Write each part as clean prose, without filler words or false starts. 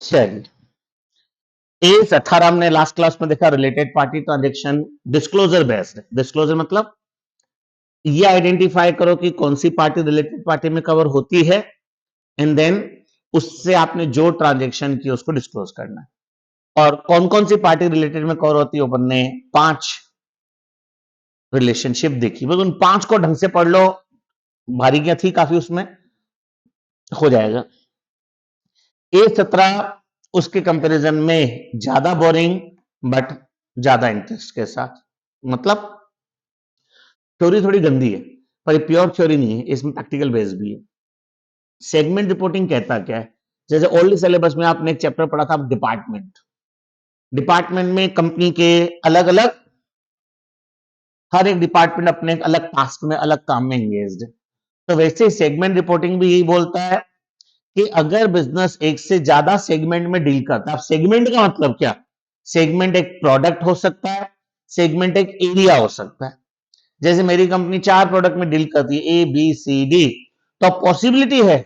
चलिए, इस 18 हमने लास्ट क्लास में देखा related party transaction disclosure based. Disclosure मतलब ये आइडेंटिफाई करो कि कौन सी पार्टी रिलेटेड पार्टी में कवर होती है, एंड देन उससे आपने जो ट्रांजेक्शन की उसको डिस्क्लोज करना है। और कौन कौन सी पार्टी रिलेटेड में कवर होती है, अपन ने 5 रिलेशनशिप देखी। बस उन 5 को ढंग से पढ़ लो, बारीकियां थी काफी उसमें, हो जाएगा। A17 उसके कंपैरिजन में ज्यादा बोरिंग बट ज्यादा इंटरेस्ट के साथ, मतलब थ्योरी थोड़ी गंदी है पर ये प्योर थ्योरी नहीं है, इसमें प्रैक्टिकल बेस भी है। सेगमेंट रिपोर्टिंग कहता क्या है, जैसे ओल्ड सिलेबस में आपने एक चैप्टर पढ़ा था डिपार्टमेंट। डिपार्टमेंट में कंपनी के अलग अलग, हर एक डिपार्टमेंट अपने एक अलग टास्क में अलग काम में एंगेज्ड है। तो वैसे सेगमेंट रिपोर्टिंग भी यही बोलता है कि अगर बिजनेस एक से ज्यादा सेगमेंट में डील करता है। अब सेगमेंट का मतलब क्या, सेगमेंट एक प्रोडक्ट हो सकता है, सेगमेंट एक एरिया हो सकता है। जैसे मेरी कंपनी 4 प्रोडक्ट में डील करती है, ए बी सी डी, तो पॉसिबिलिटी है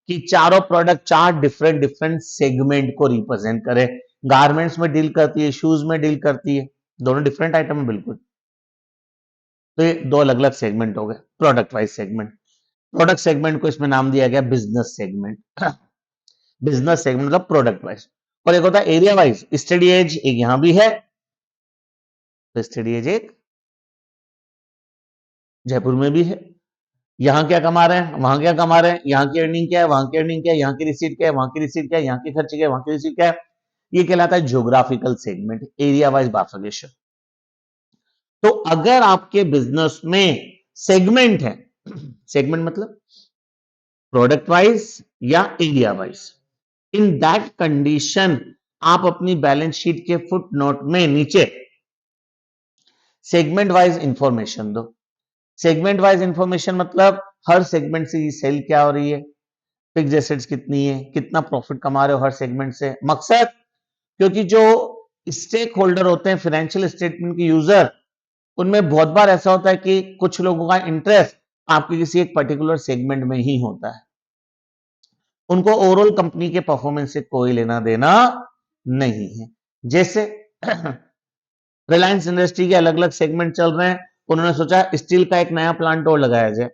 कि चारों प्रोडक्ट 4 डिफरेंट डिफरेंट सेगमेंट को रिप्रेजेंट करे। गारमेंट्स में डील करती है, शूज में डील करती है, दोनों डिफरेंट आइटम है बिल्कुल। तो ये 2 अलग अलग सेगमेंट हो गए, product wise segment. Product segment को इसमें नाम दिया गया बिजनेस सेगमेंट। बिजनेस सेगमेंट मतलब प्रोडक्ट वाइज। और एक होता है एरिया वाइज, स्टडी एज एक यहां भी है, तो स्टडी एज एक जयपुर में भी है। यहां क्या कमा रहे हैं, वहां क्या कमा रहे हैं, यहां की अर्निंग क्या है, वहां की अर्निंग क्या है, यहां की रिसीट क्या है, वहां की रिसीट क्या है, यहां के खर्चे क्या है, वहां की रिसीट क्या है। ये कहलाता है geographical segment, area wise bifurcation. तो अगर आपके बिजनेस में सेगमेंट है, सेगमेंट मतलब प्रोडक्ट वाइज या area wise, in that condition आप अपनी बैलेंस शीट के फुट नोट में नीचे सेगमेंट वाइज इंफॉर्मेशन दो। सेगमेंट वाइज इंफॉर्मेशन मतलब हर सेगमेंट से सेल क्या हो रही है, फिक्स एसेट्स कितनी है, कितना प्रॉफिट कमा रहे हो हर सेगमेंट से। मकसद, क्योंकि जो स्टेक होल्डर होते हैं फाइनेंशियल स्टेटमेंट के यूजर, उनमें बहुत बार ऐसा होता है कि कुछ लोगों का इंटरेस्ट आपके किसी एक पर्टिकुलर सेगमेंट में ही होता है, उनको ओवरऑल कंपनी के परफॉर्मेंस से कोई लेना देना नहीं है। जैसे रिलायंस इंडस्ट्री के अलग अलग सेगमेंट चल रहे हैं, उन्होंने सोचा स्टील का एक नया प्लांट और लगाया जाए।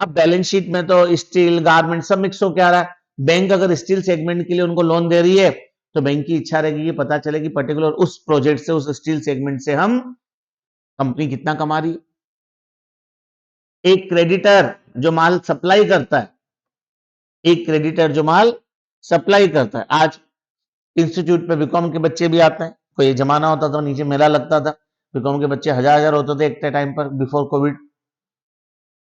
अब बैलेंस शीट में तो स्टील गारमेंट सब मिक्स होकर आ रहा है। बैंक अगर स्टील सेगमेंट के लिए उनको लोन दे रही है, तो बैंक की इच्छा रहेगी कि पता चले कि पर्टिकुलर उस प्रोजेक्ट से, उस स्टील सेगमेंट से हम कंपनी कितना कमा रही है। एक क्रेडिटर जो माल सप्लाई करता है, एक क्रेडिटर जो माल सप्लाई करता है। आज इंस्टीट्यूट पे बीकॉम के बच्चे भी आते हैं, कोई जमाना होता था नीचे मेला लगता था, बीकॉम के बच्चे हजार हजार होते थे एक टाइम पर, बिफोर कोविड।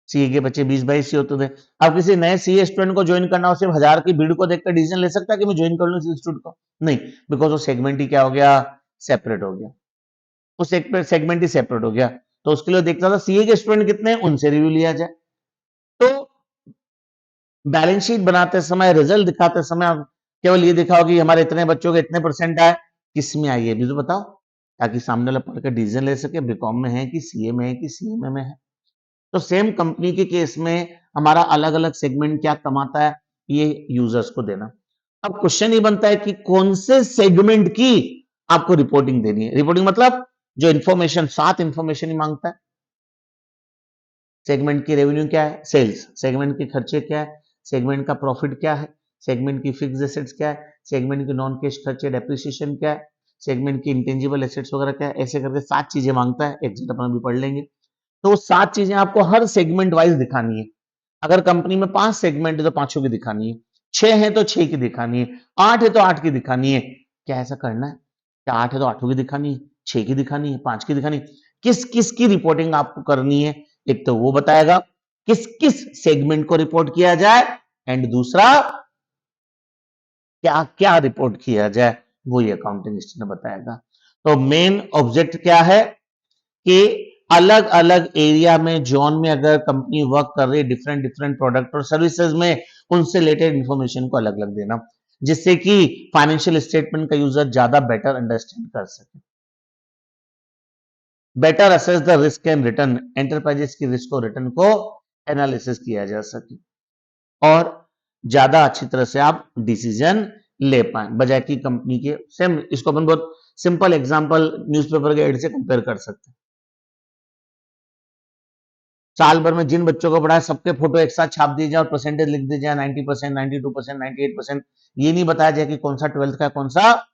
सीए के बच्चे 20-22 ही होते थे। अब किसी नए सीए स्टूडेंट को ज्वाइन करना हो, सिर्फ 1000 की भीड़ को देखकर डिसीजन ले सकता है कि मैं ज्वाइन कर लूं इस इंस्टीट्यूट को? नहीं, बिकॉज वो सेगमेंट ही क्या हो गया, सेपरेट हो गया। उस सेगमेंट ही सेपरेट हो गया। तो उसके लिए देखता था सीए के स्टूडेंट कितने हैं, उनसे रिव्यू लिया जाए। तो बैलेंस शीट बनाते समय, रिजल्ट दिखाते समय आप केवल ये दिखाओ कि हमारे इतने बच्चों के इतने परसेंट आए, किस में आई है भी तो बताओ, ताकि सामने वाला पढ़कर डिसीजन ले सके बीकॉम में है कि सीए में है कि सीएमए में है। तो सेम कंपनी के केस में हमारा अलग अलग सेगमेंट क्या कमाता है, ये यूजर्स को देना। अब क्वेश्चन ही बनता है कि कौन से सेगमेंट की आपको रिपोर्टिंग देनी है। रिपोर्टिंग मतलब जो इंफॉर्मेशन, 7 इंफॉर्मेशन ही मांगता है। सेगमेंट की रेवेन्यू क्या है, सेल्स। सेगमेंट के खर्चे क्या है, सेगमेंट का प्रॉफिट क्या है, सेगमेंट की फिक्स एसेट्स क्या है, सेगमेंट के नॉन कैश खर्चे डेप्रिसिएशन क्या है, सेगमेंट की इंटेंजिबल एसेट्स वगैरह क्या है। ऐसे करके 7 चीजें मांगता है, एग्जिट अपन अभी पढ़ लेंगे। तो 7 चीजें आपको हर सेगमेंट वाइज दिखानी है। अगर कंपनी में 5 सेगमेंट है तो पांचों की दिखानी है, 6 है तो 6 की दिखानी है, 8 है तो 8 की दिखानी है। क्या ऐसा करना है, क्या 8 है तो 8 की दिखानी है, 6 की दिखानी है, 5 की दिखानी है? किस किस की रिपोर्टिंग आपको करनी है, एक तो वो बताएगा किस किस सेगमेंट को रिपोर्ट किया जाए, एंड दूसरा क्या क्या रिपोर्ट किया जाए, वो ये अकाउंटिंग स्टैंडर्ड बताएगा। तो मेन ऑब्जेक्ट क्या है कि अलग अलग एरिया में, जोन में अगर कंपनी वर्क कर रही है, डिफरेंट डिफरेंट प्रोडक्ट और सर्विसेज में, उनसे रिलेटेड इंफॉर्मेशन को अलग अलग देना, जिससे कि फाइनेंशियल स्टेटमेंट का यूजर ज्यादा बेटर अंडरस्टैंड कर सके। Better assess the risk and return, enterprises की रिस्क और रिटर्न को एनालिसिस किया जा सके। और ज्यादा अच्छी तरह से आप डिसीजन ले पाए, बजाय की कंपनी के। सेम इसको अपन बहुत सिंपल एग्जांपल न्यूज़पेपर के एड से कंपेयर कर सकते हैं। साल भर में जिन बच्चों को पढ़ाया सबके फोटो एक साथ छाप दिए जाए और परसेंटेज लिख दी जाए 90%, 92%, 98%। ये नहीं बताया जाए कि कौन सा 12th का, कौन सा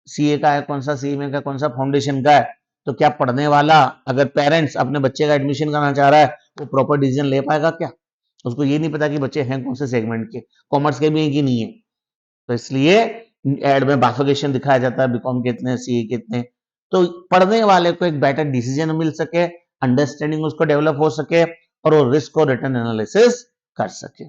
सीए का है, कौन सा सीएमए का, कौन सा फाउंडेशन का है। तो क्या पढ़ने वाला, अगर पेरेंट्स अपने बच्चे का एडमिशन करना चाह रहा है, वो प्रॉपर डिसीजन ले पाएगा क्या? उसको ये नहीं पता कि बच्चे हैं कौन से सेगमेंट के, कॉमर्स के भी हैं कि नहीं है। तो इसलिए एड में बाइफरकेशन दिखाया जाता है, बीकॉम के इतने, सीए के इतने। तो पढ़ने वाले को एक बेटर डिसीजन मिल सके, अंडरस्टैंडिंग उसको डेवलप हो सके, और वो रिस्क और रिटर्न एनालिसिस कर सके।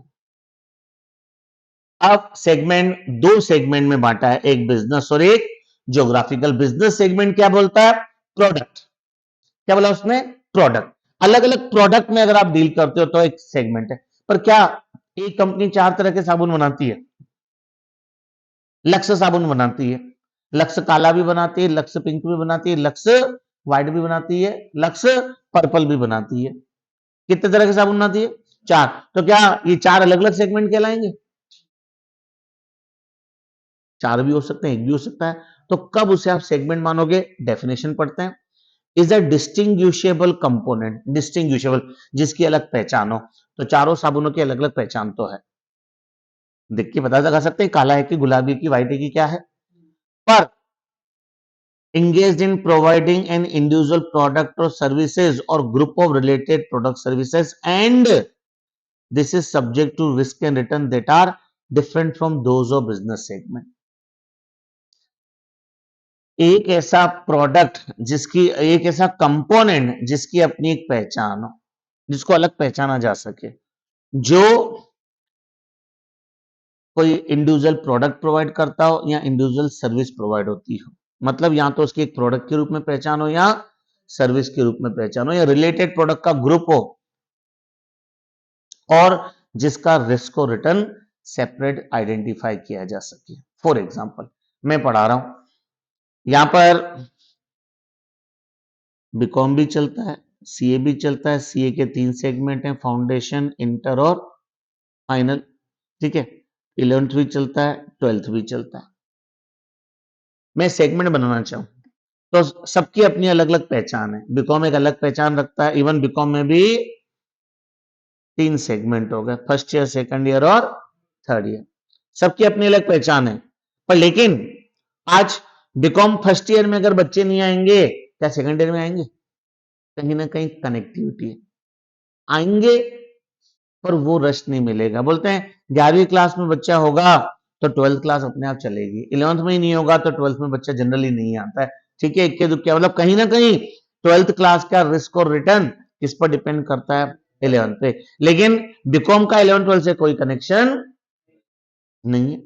अब सेगमेंट दो सेगमेंट में बांटा है, एक बिजनेस और एक ज्योग्राफिकल। बिजनेस सेगमेंट क्या बोलता है? प्रोडक्ट। क्या बोला उसने? प्रोडक्ट। अलग अलग प्रोडक्ट में अगर आप डील करते हो तो एक सेगमेंट है। पर क्या एक कंपनी 4 तरह के साबुन बनाती है? लक्स साबुन बनाती है, लक्स काला भी बनाती है, लक्स पिंक भी बनाती है, लक्स व्हाइट भी बनाती है, लक्स पर्पल भी बनाती है। कितने तरह के साबुन बनाती है? 4। तो क्या ये 4 अलग अलग सेगमेंट कहलाएंगे? 4 भी हो सकते हैं, एक भी हो सकता है। तो कब उसे आप सेगमेंट मानोगे? डेफिनेशन पढ़ते हैं। Is a distinguishable component, distinguishable जिसकी अलग पहचान हो। तो चारों साबुनों की अलग अलग पहचान तो है, देख के पता लगा सकते हैं काला है कि गुलाबी की, व्हाइट है कि क्या है। पर engaged in providing an individual product or services or group of related product services, and this is subject to risk and return that are different from those of business segment। एक ऐसा product जिसकी, एक ऐसा component जिसकी अपनी एक पहचान हो, जिसको अलग पहचाना जा सके, जो कोई इंडिविजुअल प्रोडक्ट प्रोवाइड करता हो या इंडिविजुअल सर्विस प्रोवाइड होती हो। मतलब या तो उसकी एक प्रोडक्ट के रूप में पहचान हो या सर्विस के रूप में पहचान हो, या रिलेटेड प्रोडक्ट का ग्रुप हो, और जिसका रिस्क और रिटर्न सेपरेट आइडेंटिफाई किया जा सके। फॉर एग्जांपल मैं पढ़ा रहा हूं, यहां पर बीकॉम भी चलता है, सीए भी चलता है। सीए के 3 सेगमेंट हैं, फाउंडेशन, इंटर और फाइनल। ठीक है, 11th भी चलता है, 12th भी चलता है। मैं सेगमेंट बनाना चाहूं तो सबकी अपनी अलग अलग पहचान है। बीकॉम एक अलग पहचान रखता है, इवन बीकॉम में भी 3 सेगमेंट हो गए, फर्स्ट ईयर, सेकंड ईयर और थर्ड ईयर। सबकी अपनी अलग पहचान है। पर लेकिन आज बीकॉम फर्स्ट ईयर में अगर बच्चे नहीं आएंगे, क्या सेकंड ईयर में आएंगे? कहीं ना कहीं कनेक्टिविटी आएंगे, पर वो रश नहीं मिलेगा। बोलते हैं 11वीं क्लास में बच्चा होगा तो 12th क्लास अपने आप चलेगी, 11th में ही नहीं होगा तो 12th में बच्चा जनरली नहीं आता है। ठीक है, इक्के दुक्के, मतलब कहीं ना कहीं 12th क्लास का रिस्क और रिटर्न किस पर डिपेंड करता है? 11th पे। लेकिन बीकॉम का 11 12 से कोई कनेक्शन नहीं है।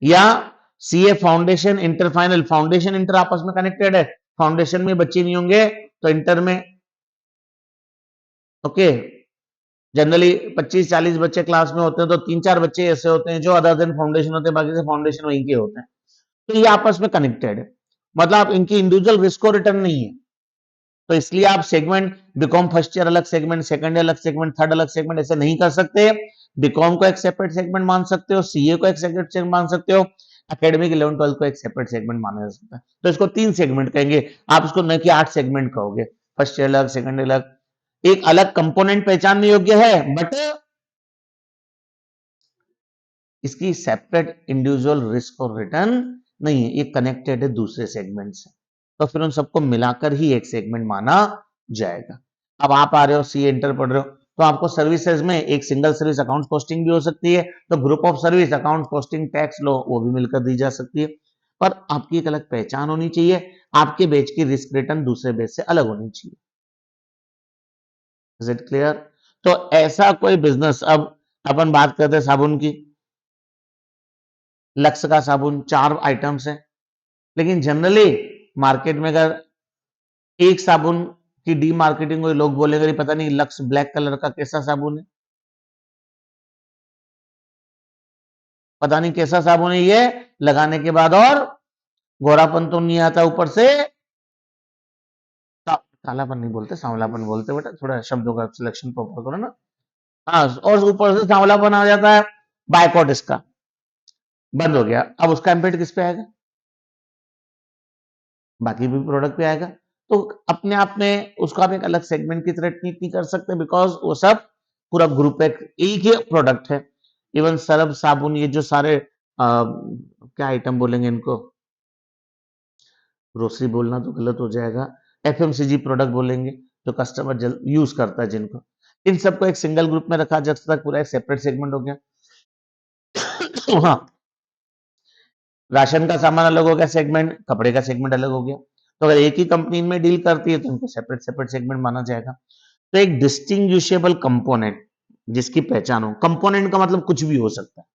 या CA foundation, inter, final. Foundation inter आपस में कनेक्टेड है, फाउंडेशन में बच्चे नहीं होंगे तो इंटर में, ओके, जनरली 25-40 बच्चे क्लास में होते हैं, तो 3-4 बच्चे ऐसे होते हैं जो अदर देन फाउंडेशन होते हैं, बाकी से फाउंडेशन वहीं के होते हैं। तो ये आपस में कनेक्टेड है, मतलब इनकी इंडिविजुअल रिस्क और रिटर्न नहीं है। तो इसलिए आप सेगमेंट, बीकॉम फर्स्ट ईयर अलग सेगमेंट, सेकंड ईयर अलग सेगमेंट, थर्ड अलग सेगमेंट, ऐसे नहीं कर सकते। बीकॉम को एक सेपरेट सेगमेंट मान सकते हो, सीए को एक सेपरेट सेगमेंट मान सकते हो, एकेडमिक 11 12 को एक सेपरेट सेगमेंट माना जा सकता है। तो इसको 3 सेगमेंट कहेंगे, आप इसको न कि 8 सेगमेंट कहोगे। फर्स्ट ईयर अलग, सेकंड ईयर अलग, एक अलग कंपोनेंट पहचानने योग्य है, बट इसकी सेपरेट इंडिविजुअल रिस्क और रिटर्न नहीं है, ये कनेक्टेड है दूसरे सेगमेंट से। तो फिर उन सबको मिलाकर ही एक सेगमेंट माना जाएगा। अब आप आ रहे हो सीए इंटर पढ़ रहे हो, तो आपको सर्विसेज में एक सिंगल सर्विस अकाउंट कॉस्टिंग भी हो सकती है, तो group of service account costing tax लो, वो भी मिलकर दी जा सकती है। पर आपकी एक अलग पहचान होनी चाहिए, आपके बेच की रिस्क रिटर्न दूसरे बेच से अलग होनी चाहिए। Is it clear? तो ऐसा कोई बिजनेस, अब अपन बात करते हैं साबुन की। लक्स का साबुन 4 आइटम्स हैं, लेकिन जनरली मार्केट में अगर एक साबुन की डी मार्केटिंग हुई, लोग बोलेंगे पता नहीं लक्स ब्लैक कलर का कैसा साबुन है, पता नहीं कैसा साबुन है ये, लगाने के बाद और गोरापन तो नहीं आता, ऊपर से कालापन नहीं बोलते, सांवलापन बोलते, बेटा थोड़ा शब्दों का सिलेक्शन प्रॉपर करो ना। हाँ, और ऊपर से सांवलापन आ जाता है। बायकॉट इसका बंद हो गया, अब उसका इम्पैक्ट किस पे आएगा? बाकी भी प्रोडक्ट पे आएगा। तो अपने आप में उसको आप एक अलग सेगमेंट की तरह ट्रीट नहीं कर सकते, बिकॉज वो सब पूरा ग्रुप एक ही प्रोडक्ट है। इवन सरफ साबुन, ये जो सारे क्या आइटम बोलेंगे इनको, ग्रोसरी बोलना तो गलत हो जाएगा, एफएमसीजी प्रोडक्ट बोलेंगे, जो कस्टमर यूज करता है जिनको, इन सबको एक सिंगल ग्रुप में रखा जा सकता है, पूरा एक सेपरेट सेगमेंट हो गया। हाँ, राशन का सामान अलग हो गया सेगमेंट, कपड़े का सेगमेंट अलग हो गया। तो अगर एक ही कंपनी में डील करती है तो उनको सेपरेट सेपरेट सेगमेंट माना जाएगा। तो एक डिस्टिंग्विशेबल कंपोनेंट जिसकी पहचान हो, कंपोनेंट का मतलब कुछ भी हो सकता है,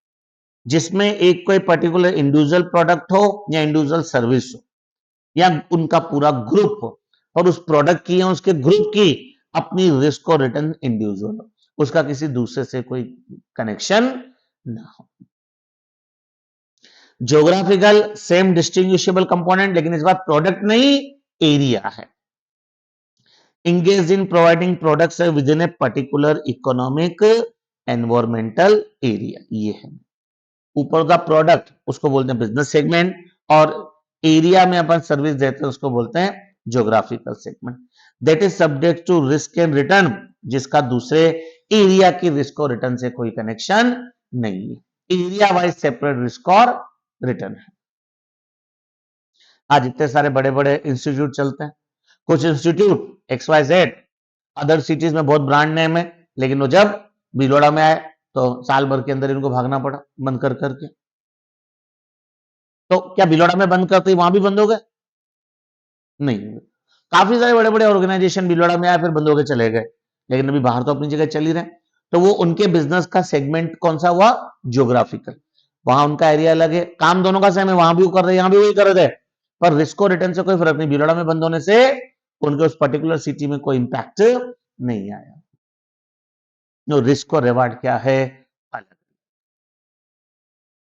जिसमें एक कोई पर्टिकुलर इंडिविजुअल प्रोडक्ट हो या इंडिविजुअल सर्विस हो या उनका पूरा ग्रुप हो, और उस प्रोडक्ट की या उसके ग्रुप की अपनी रिस्क और रिटर्न इंडिविजुअल हो, उसका किसी दूसरे से कोई कनेक्शन ना हो। ज्योग्राफिकल सेम डिस्टिंग्विशेबल कंपोनेंट, लेकिन इस बार प्रोडक्ट नहीं एरिया है। engaged in providing products within a particular economic environmental area, ये है। ऊपर का प्रोडक्ट उसको बोलते हैं बिजनेस सेगमेंट, और एरिया में अपन सर्विस देते हैं उसको बोलते हैं geographical segment. That is subject to risk and return, जिसका दूसरे एरिया की रिस्क और रिटर्न से कोई कनेक्शन नहीं है, एरिया वाइज सेपरेट रिस्क और रिटर्न है। आज इतने सारे बड़े बड़े इंस्टीट्यूट चलते हैं, कुछ इंस्टीट्यूट XYZ अदर सिटीज में बहुत ब्रांड नेम है, लेकिन वो जब भिलवाड़ा में आए तो साल भर के अंदर इनको भागना पड़ा बंद कर करके। तो क्या भिलवाड़ा में बंद करते ही वहां भी बंद हो गए? नहीं, काफी सारे बड़े बड़े ऑर्गेनाइजेशन भिलवाड़ा में आए फिर बंद हो गए चले गए, लेकिन अभी बाहर तो अपनी जगह चल ही रहे। तो वो उनके बिजनेस का सेगमेंट कौन सा हुआ? ज्योग्राफिकल। वहां उनका एरिया अलग है, काम दोनों का सेम है, वहां भी वो कर रहे, यहां भी वही कर रहे थे, पर रिस्क और रिटर्न से कोई फर्क नहीं। भिलवाड़ा में बंद होने से उनके उस पर्टिकुलर सिटी में कोई इंपैक्ट नहीं आया। जो रिस्क और रिवार्ड क्या है? अलग।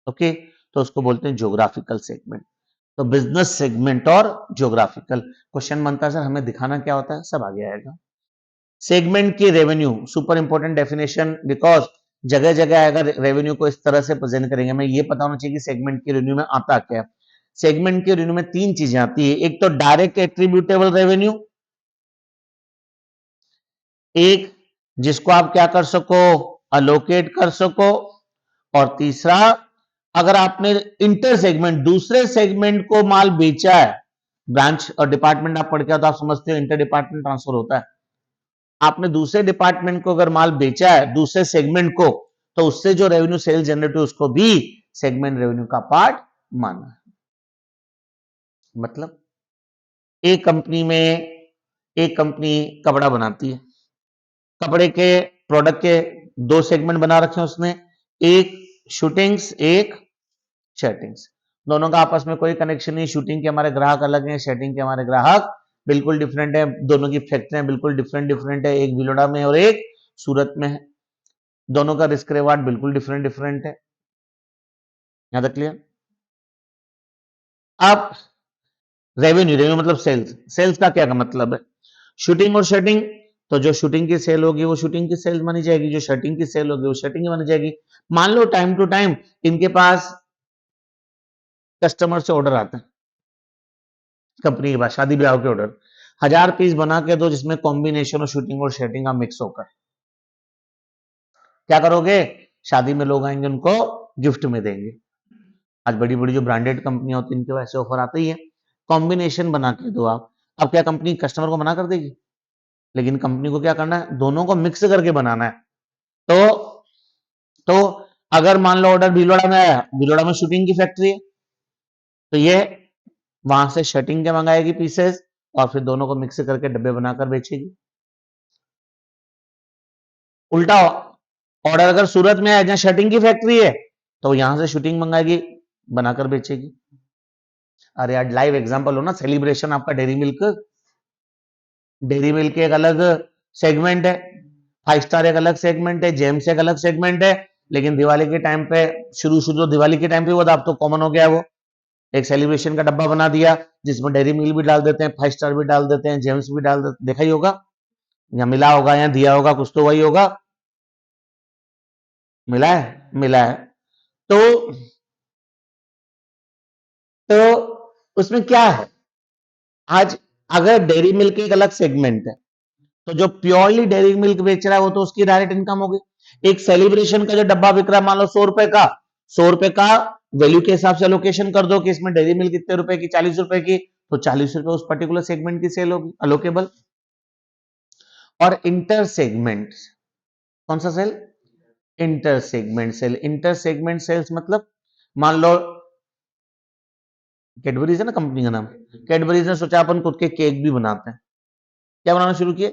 ओके, तो उसको बोलते हैं ज्योग्राफिकल सेगमेंट। तो बिजनेस सेगमेंट और ज्योग्राफिकल, क्वेश्चन बनता है सर हमें दिखाना क्या होता है, सब आगे आएगा। सेगमेंट की revenue super important definition, because जगह जगह अगर रेवेन्यू को इस तरह से प्रेजेंट करेंगे, हमें ये पता होना चाहिए कि सेगमेंट की रेवेन्यू में आता क्या है। सेगमेंट की रेवेन्यू में तीन चीजें आती है, एक तो डायरेक्ट एट्रीब्यूटेबल रेवेन्यू, एक जिसको आप क्या कर सको, अलोकेट कर सको, और तीसरा अगर आपने इंटर सेगमेंट दूसरे सेगमेंट को माल बेचा है, ब्रांच और डिपार्टमेंट आप पढ़ के तो आप समझते हो इंटर डिपार्टमेंट ट्रांसफर होता है, आपने दूसरे डिपार्टमेंट को अगर माल बेचा है दूसरे सेगमेंट को, तो उससे जो रेवेन्यू सेल जनरेट हुई उसको भी सेगमेंट रेवेन्यू का पार्ट माना है। मतलब एक कंपनी कपड़ा बनाती है, कपड़े के प्रोडक्ट के दो सेगमेंट बना रखे हैं उसने, एक शूटिंग्स एक शर्टिंग्स, दोनों का आपस में कोई कनेक्शन नहीं। शूटिंग के हमारे ग्राहक अलग हैं, शर्टिंग के हमारे ग्राहक बिल्कुल डिफरेंट है, दोनों की फैक्ट्रियां बिल्कुल डिफरेंट डिफरेंट है, एक भिलोड़ा में और एक सूरत में है, दोनों का रिस्क रिवार्ड बिल्कुल डिफरेंट डिफरेंट है। यहां तक क्लियर? अब रेवेन्यू, रेवेन्यू मतलब सेल्स, सेल्स का क्या मतलब है? शूटिंग और शर्टिंग, तो जो शूटिंग की सेल होगी वो शूटिंग की सेल मानी जाएगी, जो शर्टिंग की सेल होगी वो शर्टिंग की मानी जाएगी। मान लो टाइम टू टाइम इनके पास कस्टमर से ऑर्डर आता है, कंपनी के पास शादी ब्याह के ऑर्डर, 1000 पीस बना के दो जिसमें कॉम्बिनेशन और शूटिंग और शर्टिंग का मिक्स होकर, क्या करोगे? शादी में लोग आएंगे उनको गिफ्ट में देंगे। आज बड़ी बड़ी जो ब्रांडेड कंपनियां होती हैं इनके वैसे ऑफर आते ही है, कॉम्बिनेशन बना के दो आप। अब क्या कंपनी कस्टमर को मना कर देगी? लेकिन कंपनी को क्या करना है, दोनों को मिक्स करके बनाना है। तो अगर मान लो ऑर्डर भीलवाड़ा में आया, भीलवाड़ा में शूटिंग की फैक्ट्री है, तो ये वहां से शर्टिंग के मंगाएगी पीसेस और फिर दोनों को मिक्स करके डब्बे बनाकर बेचेगी। उल्टा ऑर्डर अगर सूरत में है जहां शर्टिंग की फैक्ट्री है, तो यहां से शूटिंग मंगाएगी बनाकर बेचेगी। अरे यार लाइव एग्जांपल हो ना, सेलिब्रेशन आपका डेयरी मिल्क, डेयरी मिल्क एक अलग सेगमेंट है, 5 स्टार एक अलग सेगमेंट है, जेम्स एक अलग सेगमेंट है, लेकिन दिवाली के टाइम पे शुरू शुरू दिवाली के टाइम पे वो अब तो कॉमन हो गया है, वो एक सेलिब्रेशन का डब्बा बना दिया जिसमें डेयरी मिल्क भी डाल देते हैं, 5 स्टार भी डाल देते हैं, जेम्स भी डाल देते, देखा ही होगा या मिला होगा या दिया होगा, कुछ तो वही होगा। मिला है, मिला है। तो तो उसमें क्या है, आज अगर डेयरी मिल्क एक अलग सेगमेंट है, तो जो प्योरली डेयरी मिल्क बेच रहा है वो तो उसकी डायरेक्ट इनकम होगी। एक सेलिब्रेशन का जो डब्बा बिक रहा है, मान लो 100 रुपए का, 100 रुपए का वैल्यू के हिसाब से लोकेशन कर दो कि इसमें डेयरी मिल्क कितने रुपए की, 40 रुपए की, तो 40 रुपए उस पर्टिकुलर सेगमेंट की सेल होगी, अलोकेबल। और इंटर सेगमेंट, कौन सा sale, inter segment sale. Inter segment sales मतलब, मान लो कैडबरीज है ना कंपनी का नाम, कैडबरीज ने सोचा अपन खुद के केक भी बनाते हैं, क्या बनाना शुरू किए,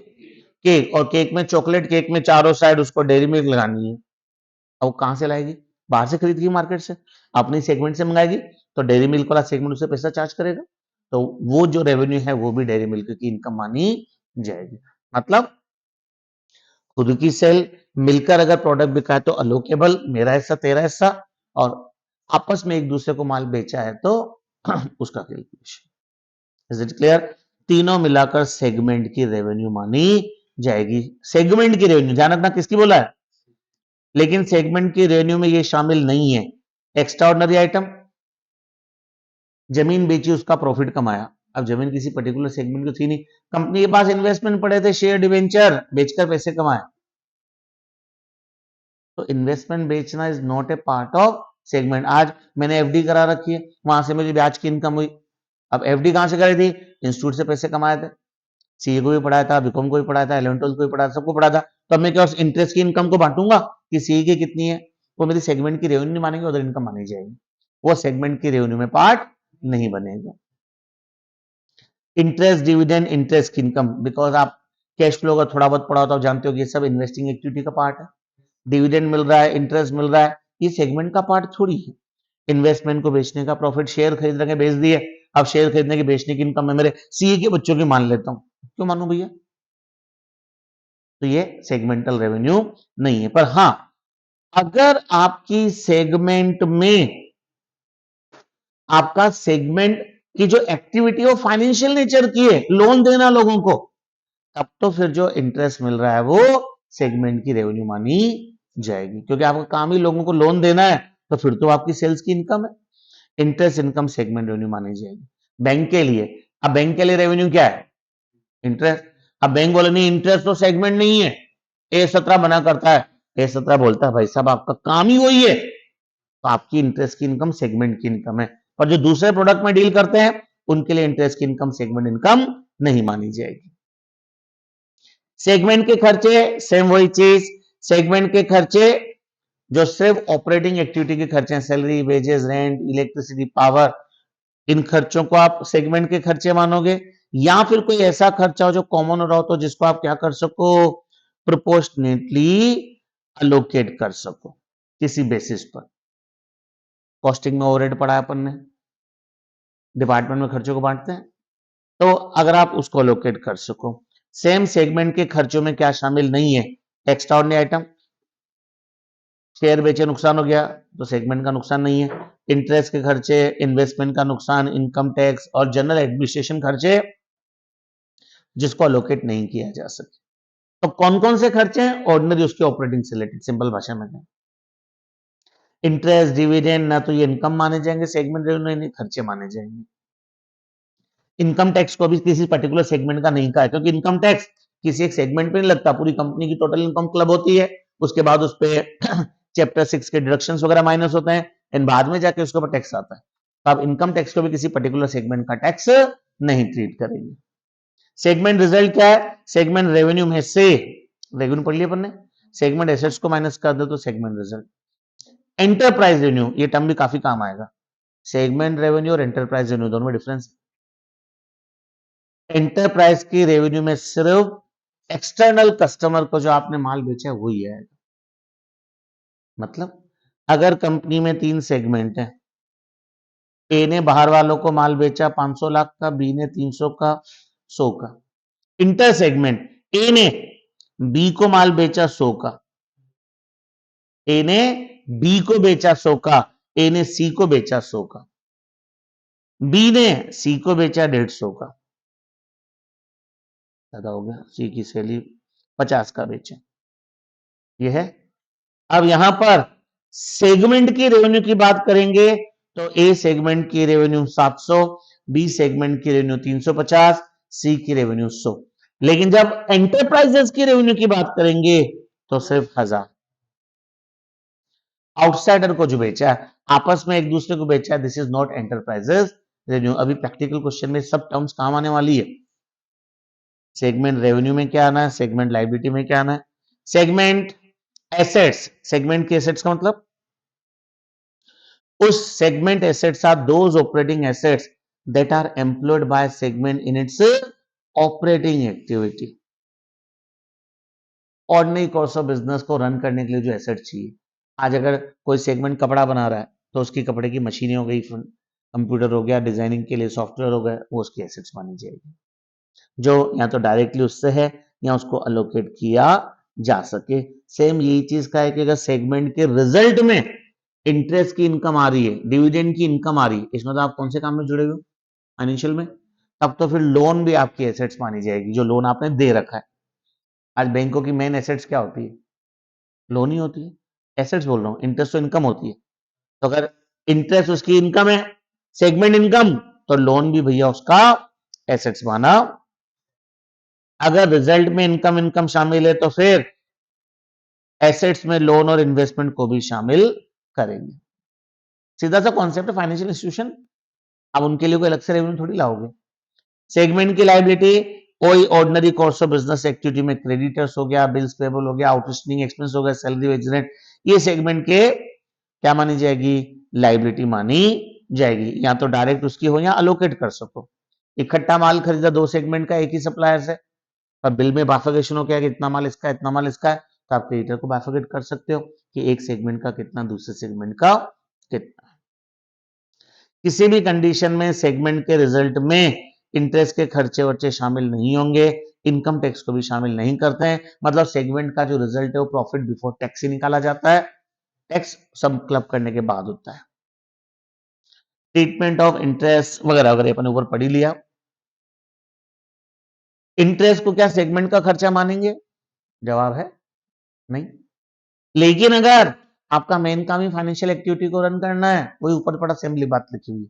केक। और केक में चॉकलेट, केक में चारों साइड उसको डेयरी मिल्क लगानी है। अब वो कहां से लाएगी, बाहर से खरीदेगी मार्केट से, अपनी सेगमेंट से मंगाएगी, तो डेयरी मिल्क वाला सेगमेंट उसे पैसा चार्ज करेगा, तो वो जो रेवेन्यू है वो भी डेयरी मिल्क की इनकम मानी जाएगी। मतलब खुद की सेल मिलकर अगर प्रोडक्ट बिका है तो अलोकेबल, मेरा हिस्सा तेरा हिस्सा, और आपस में एक दूसरे को माल बेचा है तो उसका कैलकुलेशन। इज इट क्लियर, तीनों मिलाकर सेगमेंट की रेवेन्यू मानी जाएगी। सेगमेंट की रेवेन्यू ध्यान रखना किसकी बोला है, लेकिन सेगमेंट की रेवेन्यू में ये शामिल नहीं है एक्स्ट्रा ऑर्डिनरी आइटम। जमीन बेची, उसका प्रॉफिट कमाया, अब जमीन किसी पर्टिकुलर सेगमेंट की थी नहीं, कंपनी के पास इन्वेस्टमेंट पड़े थे, शेयर डिवेंचर बेचकर पैसे कमाए, तो इन्वेस्टमेंट बेचना is not a part of segment. आज मैंने एफडी करा रखी है, वहां से मुझे ब्याज की इनकम हुई। अब एफडी कहां से करी थी, इंस्टीट्यूट से पैसे कमाए थे, सीए को भी पढ़ाया था, बीकॉम को भी पढ़ाया था, 11वीं 12वीं को भी पढ़ाया था, सबको पढ़ाया था, तो अब मैं क्या उस इंटरेस्ट की इनकम को बांटूंगा कि सीए की कितनी है, वो मेरी सेगमेंट की रेवेन्यू मानेंगे, उधर इनकम मानी जाएगी, वो सेगमेंट की रेवेन्यू में पार्ट नहीं बनेगा। इंटरेस्ट, डिविडेंड, इंटरेस्ट की इनकम, बिकॉज आप कैश फ्लो का थोड़ा बहुत पढ़ा होता हो, जानते हो कि ये सब इन्वेस्टिंग एक्टिविटी का पार्ट है। डिविडेंड मिल रहा है, इंटरेस्ट मिल रहा है, ये सेगमेंट का पार्ट थोड़ी है। इन्वेस्टमेंट को बेचने का प्रॉफिट, शेयर खरीद रहे बेच दिए, अब शेयर खरीदने की बेचने की इनकम मैं मेरे सीए के बच्चों की मान लेता हूं, क्यों मानू भैया, तो ये सेगमेंटल रेवेन्यू नहीं है। पर हां, अगर आपकी सेगमेंट में, आपका सेगमेंट की जो एक्टिविटी है वो फाइनेंशियल नेचर की है, लोन देना लोगों को, तब तो फिर जो इंटरेस्ट मिल रहा है वो सेगमेंट की रेवेन्यू मानी जाएगी, क्योंकि आपका काम ही लोगों को लोन देना है, तो फिर तो आपकी सेल्स की इनकम है, इंटरेस्ट इनकम सेगमेंट रेवेन्यू मानी जाएगी। बैंक के लिए, अब बैंक के लिए रेवेन्यू क्या है, इंटरेस्ट। अब बैंक बोले नहीं, इंटरेस्ट तो सेगमेंट नहीं है, ए17 मना करता है, ए17 बोलता है भाई साहब आपका काम ही वही है, तो आपकी इंटरेस्ट की इनकम सेगमेंट की इनकम है। और जो दूसरे प्रोडक्ट में डील करते हैं उनके लिए इंटरेस्ट की इनकम सेगमेंट इनकम नहीं मानी जाएगी। सेगमेंट के खर्चे सेम वही चीज, सेगमेंट के खर्चे जो सिर्फ ऑपरेटिंग एक्टिविटी के खर्चे हैं, salary, wages, rent, electricity, power, इन खर्चों को आप सेगमेंट के खर्चे मानोगे, या फिर कोई ऐसा खर्चा हो जो कॉमन हो रहा हो, तो जिसको आप क्या कर सको, प्रोपोर्शनेटली अलोकेट कर सको किसी बेसिस पर। कॉस्टिंग में ओवरहेड पढ़ा अपन ने, डिपार्टमेंट में खर्चों को बांटते हैं, तो अगर आप उसको अलोकेट कर सको। सेम सेगमेंट के खर्चों में क्या शामिल नहीं है, एक्स्ट्रा ऑर्डिनरी आइटम, शेयर बेचे नुकसान हो गया तो सेगमेंट का नुकसान नहीं है, इंटरेस्ट के खर्चे, इन्वेस्टमेंट का नुकसान, इनकम टैक्स और जनरल एडमिनिस्ट्रेशन खर्चे जिसको अलोकेट नहीं किया जा सके। तो कौन कौन से खर्चे हैं, ऑर्डिनरी उसके ऑपरेटिंग से रिलेटेड, सिंपल भाषा में कहें, इंटरेस्ट, डिविडेंड ना तो ये इनकम माने जाएंगे सेगमेंट रेवेन्यू, नहीं खर्चे माने जाएंगे। इनकम टैक्स को भी किसी पर्टिकुलर सेगमेंट का नहीं कहा है, क्योंकि इनकम टैक्स किसी एक सेगमेंट पे नहीं लगता, पूरी कंपनी की टोटल इनकम क्लब होती है, उसके बाद उस पर चैप्टर 6 के डिडक्शंस वगैरह माइनस होते हैं, एंड बाद में जाके उसके ऊपर टैक्स आता है, तो आप इनकम टैक्स को भी किसी पर्टिकुलर सेगमेंट का टैक्स नहीं ट्रीट करेंगे। सेगमेंट रिजल्ट क्या है, सेगमेंट रेवेन्यू में से, रेवेन्यू पढ़ लिया अपन ने, सेगमेंट एसेट्स को माइनस कर दो तो सेगमेंट रिजल्ट। एंटरप्राइज रेवेन्यू, ये टर्म भी काफी काम आएगा, सेगमेंट रेवेन्यू और एंटरप्राइज रेवेन्यू दोनों में डिफरेंस। एंटरप्राइज की रेवेन्यू में सिर्फ एक्सटर्नल कस्टमर को जो आपने माल बेचा है वही है। मतलब अगर कंपनी में 3 सेगमेंट है, ए ने बाहर वालों को माल बेचा 500 लाख का, बी ने 300 का, 100 का। इंटर सेगमेंट, ए ने बी को माल बेचा 100 का, ए ने बी को बेचा 100 का, ए ने सी को बेचा 100 का, बी ने सी को बेचा 150 का, ज्यादा हो गया, सी की सैलरी 50 का बेचे, यह है। अब यहां पर सेगमेंट की रेवेन्यू की बात करेंगे तो ए सेगमेंट की रेवेन्यू 700, बी सेगमेंट की रेवेन्यू 350, सी की रेवेन्यू 100। लेकिन जब एंटरप्राइजेस की रेवेन्यू की बात करेंगे तो सिर्फ 1000। आउटसाइडर को जो बेचा है, आपस में एक दूसरे को बेचा है, this is not enterprises revenue. अभी प्रैक्टिकल क्वेश्चन में सब टर्म्स काम आने वाली है। सेगमेंट रेवेन्यू में क्या आना है, सेगमेंट लाइबिलिटी में क्या आना है, सेगमेंट एसेट्स। सेगमेंट के एसेट्स का मतलब उस segment assets are those operating assets that are employed by segment in its operating activity. Ordinary course of business को रन करने के लिए जो एसेट चाहिए। आज अगर कोई सेगमेंट कपड़ा बना रहा है तो उसकी कपड़े की मशीनें हो गई, कंप्यूटर हो गया, डिजाइनिंग के लिए सॉफ्टवेयर हो गया, वो उसकी एसेट्स मानी जाएगी, जो या तो डायरेक्टली उससे है या उसको अलोकेट किया जा सके। सेम यही चीज का है कि अगर सेगमेंट के रिजल्ट में इंटरेस्ट की इनकम आ रही है, डिविडेंड की इनकम आ रही है, इसमें तो आप कौन से काम में जुड़े हुए हो, फाइनेंशियल में, तब तो फिर लोन भी आपकी एसेट्स मानी जाएगी, जो लोन आपने दे रखा है। आज बैंकों की मेन एसेट्स क्या होती है, लोन ही होती है। एसेट्स बोल रहा हूं, इंटरेस्ट तो इनकम होती है। तो अगर इंटरेस्ट उसकी इनकम है, सेगमेंट इनकम, तो लोन भी भैया उसका एसेट्स माना। अगर रिजल्ट में इनकम इनकम शामिल है तो फिर एसेट्स में लोन और इन्वेस्टमेंट को भी शामिल करेंगे। सीधा सा कॉन्सेप्ट है फाइनेंशियल इंस्टीट्यूशन। अब उनके लिए कोई अलग से रेवेन्यू थोड़ी लाओगे। सेगमेंट की लायबिलिटी, कोई ordinary course of business activity में क्रेडिटर्स हो गया, बिल्स पेबल हो गया, आउटस्टैंडिंग एक्सपेंस हो गया, सैलरी वेज रेंट, ये सेगमेंट के क्या मानी जाएगी, लायबिलिटी मानी जाएगी। या तो डायरेक्ट उसकी हो या अलोकेट कर सको। इकट्ठा माल खरीदा दो सेगमेंट का एक ही सप्लायर से, और बिल में बाइफरकेशन हो गया कि इतना माल इसका, इतना माल इसका है, तो आप क्रेडिटर को बाइफरकेट कर सकते हो कि एक सेगमेंट का कितना, दूसरे सेगमेंट का कितना। किसी भी कंडीशन में सेगमेंट के रिजल्ट में इंटरेस्ट के खर्चे वर्चे शामिल नहीं होंगे, इनकम टैक्स को भी शामिल नहीं करते हैं। मतलब सेगमेंट का जो रिजल्ट है वो प्रॉफिट बिफोर टैक्स ही निकाला जाता है, टैक्स सब क्लब करने के बाद होता है। ट्रीटमेंट ऑफ इंटरेस्ट वगैरह वगैरह अपन ऊपर पढ़ ही लिया। इंटरेस्ट को क्या सेगमेंट का खर्चा मानेंगे, जवाब है नहीं। लेकिन अगर आपका मेन काम ही फाइनेंशियल एक्टिविटी को रन करना है, वही ऊपर पड़ा सिंपली बात लिखी हुई,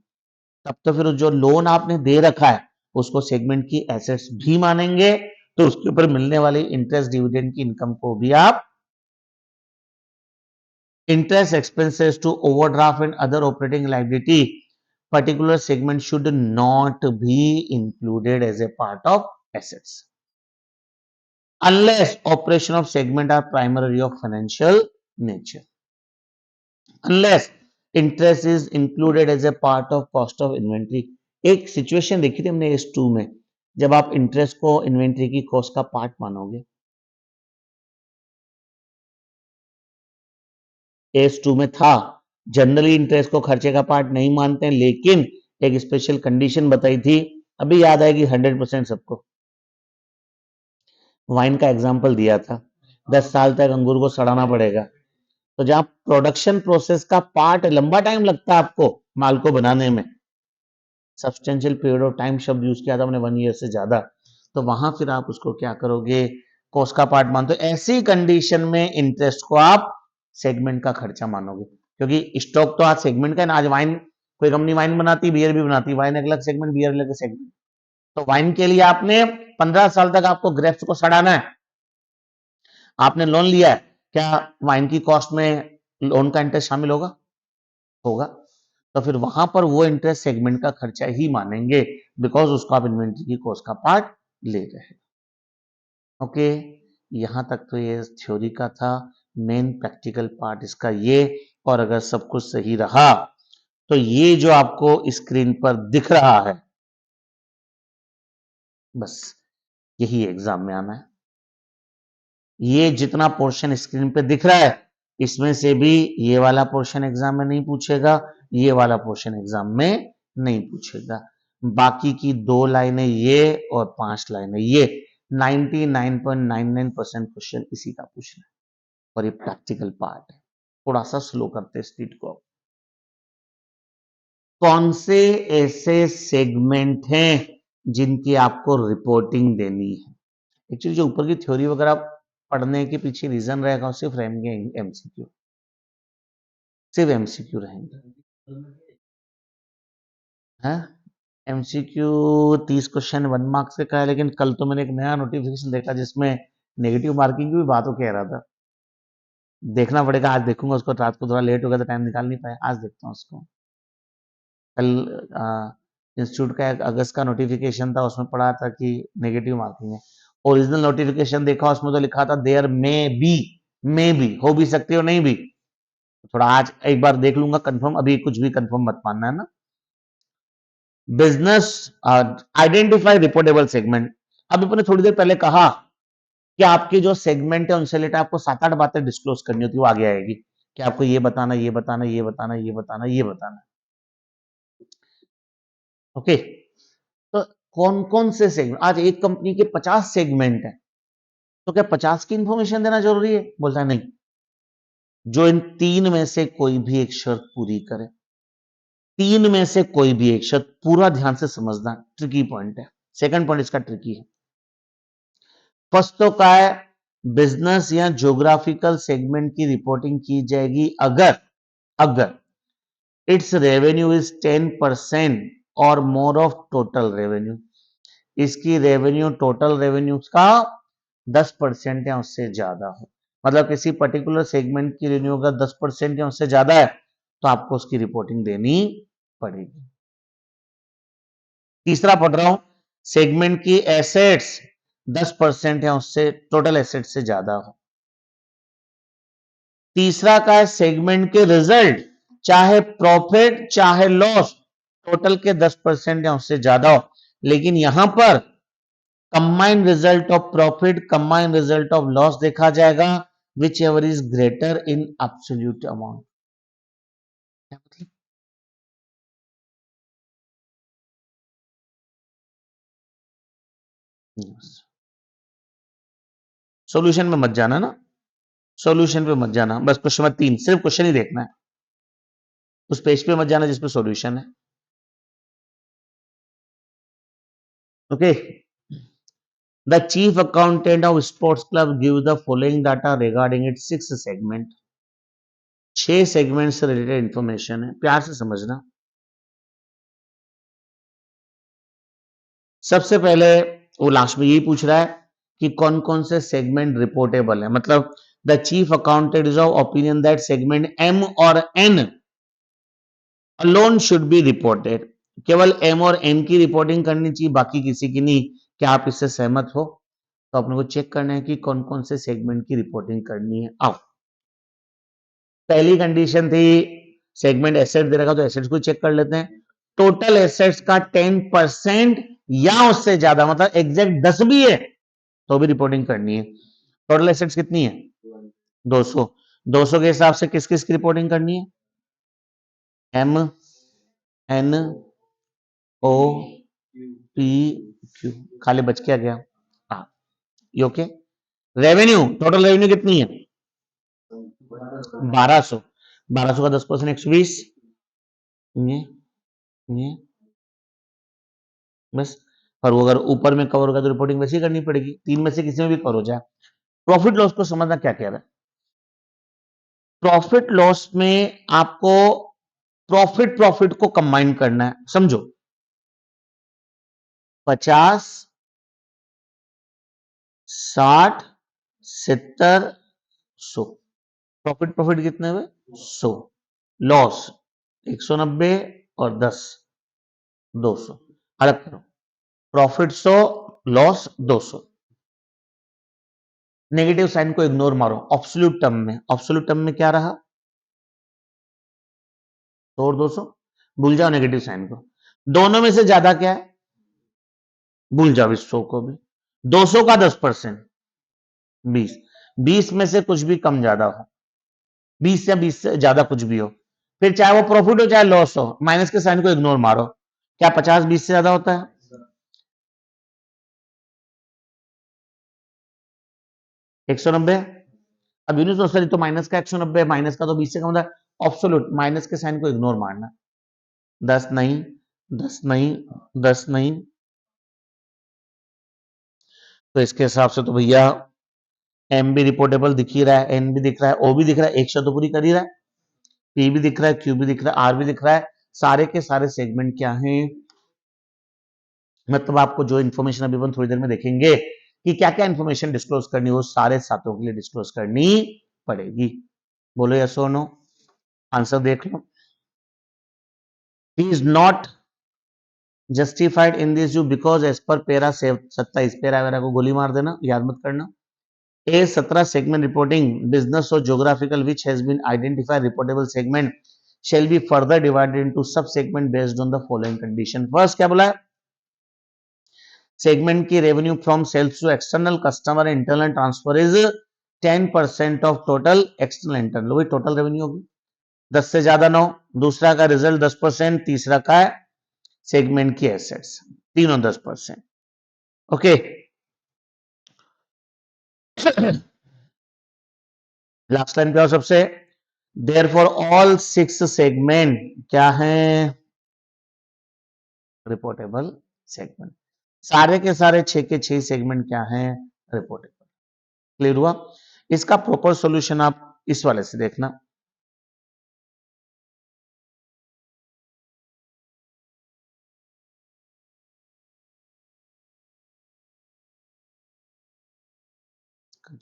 तब तो फिर जो लोन आपने दे रखा है उसको सेगमेंट की एसेट्स भी मानेंगे, तो उसके ऊपर मिलने वाली इंटरेस्ट डिविडेंड की इनकम को भी आप। Interest expenses to overdraft and other operating liability particular segment should not be included as a part of assets unless operation of segment are primarily of financial nature, unless interest is included as a part of cost of inventory। एक situation देखी थी हमने S to में, जब आप interest को inventory की cost का पार्ट मानोगे। एस टू में था, जनरली इंटरेस्ट को खर्चे का पार्ट नहीं मानते हैं, लेकिन एक स्पेशल कंडीशन बताई थी, अभी याद आएगी 100% सबको। वाइन का एग्जाम्पल दिया था, 10 साल तक अंगूर को सड़ाना पड़ेगा। तो जहां प्रोडक्शन प्रोसेस का पार्ट लंबा टाइम लगता है आपको माल को बनाने में, सब्सटेंशियल पीरियड ऑफ टाइम शब्द यूज किया था हमने, 1 ईयर से ज्यादा, तो वहां फिर आप उसको क्या करोगे, कॉस्ट का पार्ट मानते हो। ऐसी कंडीशन में इंटरेस्ट को आप सेगमेंट का खर्चा मानोगे, क्योंकि स्टॉक तो आज सेगमेंट का है ना। आज वाइन, कोई कंपनी वाइन बनाती, बियर भी बनाती, वाइन अलग सेगमेंट, बियर अलग सेगमेंट। तो वाइन के लिए आपने 15 साल तक आपको ग्रेप्स को सड़ाना है, आपने लोन लिया है, क्या वाइन की कॉस्ट में लोन का इंटरेस्ट शामिल होगा, होगा। तो फिर वहां पर वो इंटरेस्ट सेगमेंट का खर्चा ही मानेंगे, बिकॉज उसको आप इन्वेंट्री की कॉस्ट का पार्ट ले रहे हैं। ओके, यहां तक तो ये थ्योरी का था। मेन प्रैक्टिकल पार्ट इसका ये, और अगर सब कुछ सही रहा तो ये जो आपको स्क्रीन पर दिख रहा है, बस यही एग्जाम में आना है। ये जितना पोर्शन स्क्रीन पे दिख रहा है, इसमें से भी ये वाला पोर्शन एग्जाम में नहीं पूछेगा, ये वाला पोर्शन एग्जाम में नहीं पूछेगा। बाकी की 2 लाइनें ये और 5 लाइनें ये, 99.99% क्वेश्चन इसी का पूछना है, और ये प्रैक्टिकल पार्ट है। थोड़ा सा स्लो करते स्पीड को। कौन से ऐसे सेगमेंट हैं जिनकी आपको रिपोर्टिंग देनी है। एक्चुअली जो ऊपर की थ्योरी वगैरह पढ़ने के पीछे रीजन रहेगा, सिर्फ रहेंगे एमसीक्यू। सिर्फ एमसीक्यू रहेंगे। है एमसीक्यू 30 क्वेश्चन 1 मार्क्स का है, लेकिन कल तो मैंने एक नया नोटिफिकेशन देखा जिसमें नेगेटिव मार्किंग की भी बात हो कह रहा था। देखना पड़ेगा, आज देखूंगा उसको, रात को थोड़ा लेट हो गया तो टाइम निकाल नहीं पाया, आज देखता हूँ उसको। कल इंस्टीट्यूट का एक अगस्त का नोटिफिकेशन था, उसमें पढ़ा था कि नेगेटिव मार्किंग है। ओरिजिनल नोटिफिकेशन देखा, उसमें तो लिखा था देयर मे बी हो भी सकती है और नहीं भी। थोड़ा आज एक बार देख लूंगा कंफर्म, अभी कुछ भी कंफर्म मत मानना है ना। Business identify reportable segment. अब अपने थोड़ी देर पहले कहा कि आपके जो सेगमेंट है उनसे रिलेटेड आपको 7-8 बातें डिस्क्लोज करनी होती है, वो आगे आएगी कि आपको ये बताना, ये बताना, ये बताना, ये बताना, ये बताना। ओके, तो कौन कौन से सेगमेंट, आज एक कंपनी के 50 सेगमेंट है, तो क्या 50 की इंफॉर्मेशन देना जरूरी है? बोलता है नहीं, जो इन 3 में से कोई भी एक शर्त पूरी करे, 3 में से कोई भी एक शर्त, पूरा ध्यान से समझना, ट्रिकी पॉइंट है। सेकंड पॉइंट इसका ट्रिकी है। फर्स्ट तो क्या है, बिजनेस या ज्योग्राफिकल सेगमेंट की रिपोर्टिंग की जाएगी अगर अगर it's revenue is 10% or more of total revenue, इसकी रेवेन्यू टोटल रेवेन्यू का 10% या उससे ज्यादा हो। मतलब किसी पर्टिकुलर सेगमेंट की रेवेन्यू अगर 10% या उससे ज्यादा है तो आपको उसकी रिपोर्टिंग देनी पड़ेगी। तीसरा पढ़ रहा हूं, सेगमेंट की एसेट्स 10% या उससे टोटल एसेट से ज्यादा हो। तीसरा का है सेगमेंट के रिजल्ट, चाहे प्रॉफिट चाहे लॉस, टोटल के 10% या उससे ज्यादा हो। लेकिन यहां पर combined result of profit, combined result of loss देखा जाएगा, which ever is greater in absolute amount. क्या मतलब? सॉल्यूशन में मत जाना ना, सॉल्यूशन पे मत जाना, बस क्वेश्चन नंबर 3 सिर्फ क्वेश्चन ही देखना है, उस पेज पे मत जाना जिसपे सॉल्यूशन है। Okay, the chief accountant of sports club give the following data regarding it 6 segment. 6 segment से रिलेटेड इंफॉर्मेशन है, प्यार से समझना। सबसे पहले वो लास्ट में यही पूछ रहा है कि कौन कौन से सेगमेंट रिपोर्टेबल है, मतलब the chief accountant is of opinion that segment M और N alone should be reported. केवल एम और एन की रिपोर्टिंग करनी चाहिए, बाकी किसी की नहीं। क्या आप इससे सहमत हो? तो अपने को चेक करना है कि कौन कौन से सेगमेंट की रिपोर्टिंग करनी है। आओ, पहली कंडीशन थी सेगमेंट एसेट दे रखा, तो एसेट्स को चेक कर लेते हैं। टोटल एसेट्स का 10% या उससे ज्यादा, मतलब एग्जैक्ट 10 भी है तो भी रिपोर्टिंग करनी है। टोटल एसेट्स कितनी है? 200। 200 के हिसाब से किस किस की रिपोर्टिंग करनी है? M N O P Q. खाली बच क्या गया? हाँ, ये ओके। रेवेन्यू, टोटल रेवेन्यू कितनी है? 1200। 1200 का 10% 120। ये ये बस। और वो अगर ऊपर में कवर होगा तो रिपोर्टिंग वैसे ही करनी पड़ेगी, 3 में से किसी में भी कवर हो जाए। प्रॉफिट लॉस को समझना क्या कह रहा है। प्रॉफिट लॉस में आपको प्रॉफिट प्रॉफिट को कंबाइन करना है, समझो। 50, 60, 70, 100। प्रॉफिट प्रॉफिट कितने हुए? 100। लॉस 190 और 10 200। अलग करो, प्रॉफिट 100, लॉस 200। नेगेटिव साइन को इग्नोर मारो, ऑब्सोल्यूट टर्म में, ऑब्सोल्यूट टर्म में क्या रहा? 100 और 200। भूल जाओ नेगेटिव साइन को। दोनों में से ज्यादा क्या है? भूल जाओ इस 100 को भी। 200 का 10% 20। 20 में से कुछ भी कम ज्यादा हो, 20 या 20 से ज्यादा कुछ भी हो, फिर चाहे वो प्रॉफिट हो चाहे लॉस हो, माइनस के साइन को इग्नोर मारो। क्या 50 20 से ज्यादा होता है? 190। अब यूनिट तो सॉरी, तो माइनस का 190, माइनस का तो 20 से कम होता है। ऑब्सोल्यूट माइनस के साइन को इग्नोर मारना। 10 नहीं, 10 नहीं, 10 नहीं। तो इसके हिसाब से तो भैया एम भी रिपोर्टेबल दिख ही रहा है, एन भी दिख रहा है, ओ भी दिख रहा है, एक शर्त तो पूरी कर ही रहा है। पी भी दिख रहा है, क्यू भी दिख रहा है, आर भी दिख रहा है, सारे के सारे सेगमेंट क्या हैं, मतलब आपको जो इन्फॉर्मेशन अभी अपन थोड़ी देर में देखेंगे कि क्या क्या इन्फॉर्मेशन डिस्क्लोज करनी हो, सारे सातों के लिए डिस्क्लोज करनी पड़ेगी। बोलो यस और नो, आंसर देख लो। He is not justified in this you because as per para 27, पेरा वेरा को गोली मार देना, याद मत करना। ए 17 सेगमेंट रिपोर्टिंग बिजनेस और geographical which has been identified reportable segment shall be further divided into sub segment based on the following condition। First क्या बोला है, सेगमेंट की revenue from sales to external customer internal transfer is 10% of total external internal, वही total revenue होगी, 10 से ज्यादा 9। दूसरा का रिजल्ट 10%, तीसरा का है सेगमेंट की एसेट्स, तीनों 10%। ओके, लास्ट लाइन पे आओ सबसे, देयर फॉर ऑल 6 सेगमेंट क्या है, रिपोर्टेबल सेगमेंट, सारे के सारे 6 के 6 सेगमेंट क्या हैं, रिपोर्टेबल। क्लियर हुआ। इसका प्रॉपर सॉल्यूशन आप इस वाले से देखना,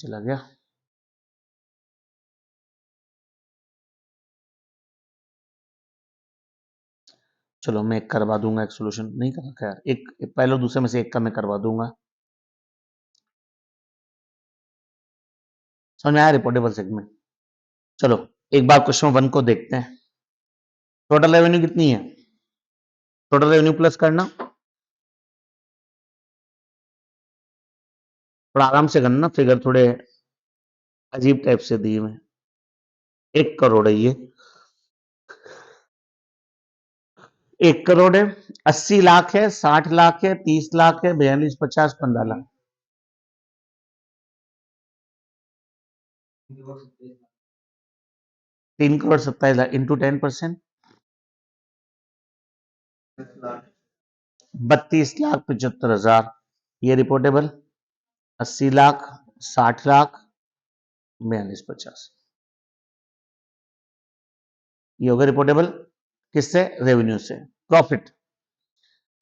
चला गया, चलो मैं एक करवा दूंगा, एक सॉल्यूशन नहीं करा, खैर एक पहले दूसरे में से एक का मैं करवा दूंगा, समझ में आया, रिपोर्टेबल सेगमेंट। चलो एक बार क्वेश्चन 1 को देखते हैं, टोटल रेवेन्यू कितनी है, टोटल रेवेन्यू प्लस करना, थोड़ा आराम से करना, फिगर थोड़े अजीब टाइप से दिए हुए, 1 करोड़ है ये, 1 करोड़ है, 80 लाख है, 60 लाख है, 30 लाख है, 42, 50, 15 लाख, 3 करोड़ 27 लाख इंटू 10%, 32,75,000, ये रिपोर्टेबल, 80 लाख, 60 लाख, 42, 50, ये होगा रिपोर्टेबल, किससे, रेवेन्यू से। प्रॉफिट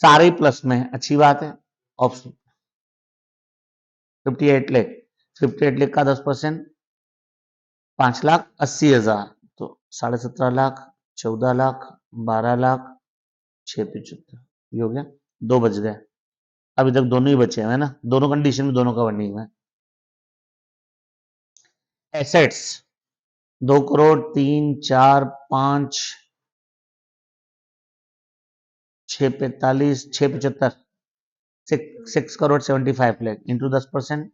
सारे प्लस में है, अच्छी बात है, ऑप्शन 58 लाख, 58 लाख का 10%, 5,80,000, तो 17.5 लाख, 14 लाख, 12 लाख, 675, ये हो गया, 2 बच गए, अभी तक दोनों ही बचे हैं ना, दोनों कंडीशन में दोनों का वर्निंग है। एसेट्स 2 करोड़ 3, 4, 5, 645, 675, 6 करोड़ 75 लाख इंटू 10%,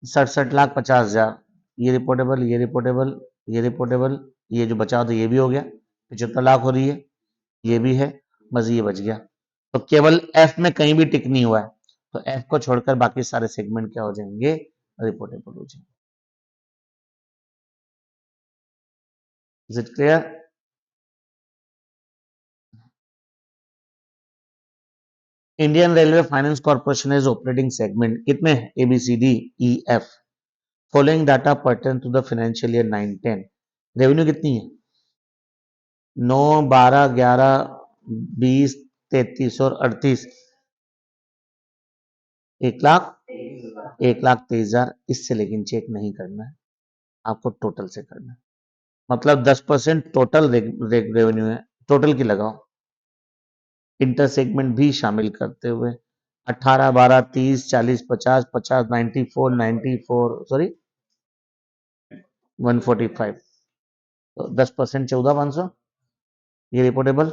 67,50,000, ये रिपोर्टेबल, ये रिपोर्टेबल, ये रिपोर्टेबल, ये जो बचा तो ये भी हो गया, 75 लाख हो रही है, ये भी है, बस ये बच गया। तो केवल एफ में कहीं भी टिक नहीं हुआ है, तो एफ को छोड़कर बाकी सारे सेगमेंट क्या हो जाएंगे, रिपोर्टेबल हो जाएंगे। Is it clear. Indian railway finance corporation is operating segment कितने, A B C D E F, following data pertain to the financial year 9-10, revenue कितनी है, 9, 12, 11, 20, 33 और 38, 1,23,000, इससे लेकिन चेक नहीं करना है, आपको टोटल से करना है, मतलब 10% टोटल रेवेन्यू है, टोटल की लगाओ, इंटर सेगमेंट भी शामिल करते हुए, 18, 12, 30, 40, 50, 50, 94, 94, सॉरी 145, तो 10% 14,500, ये रिपोर्टेबल,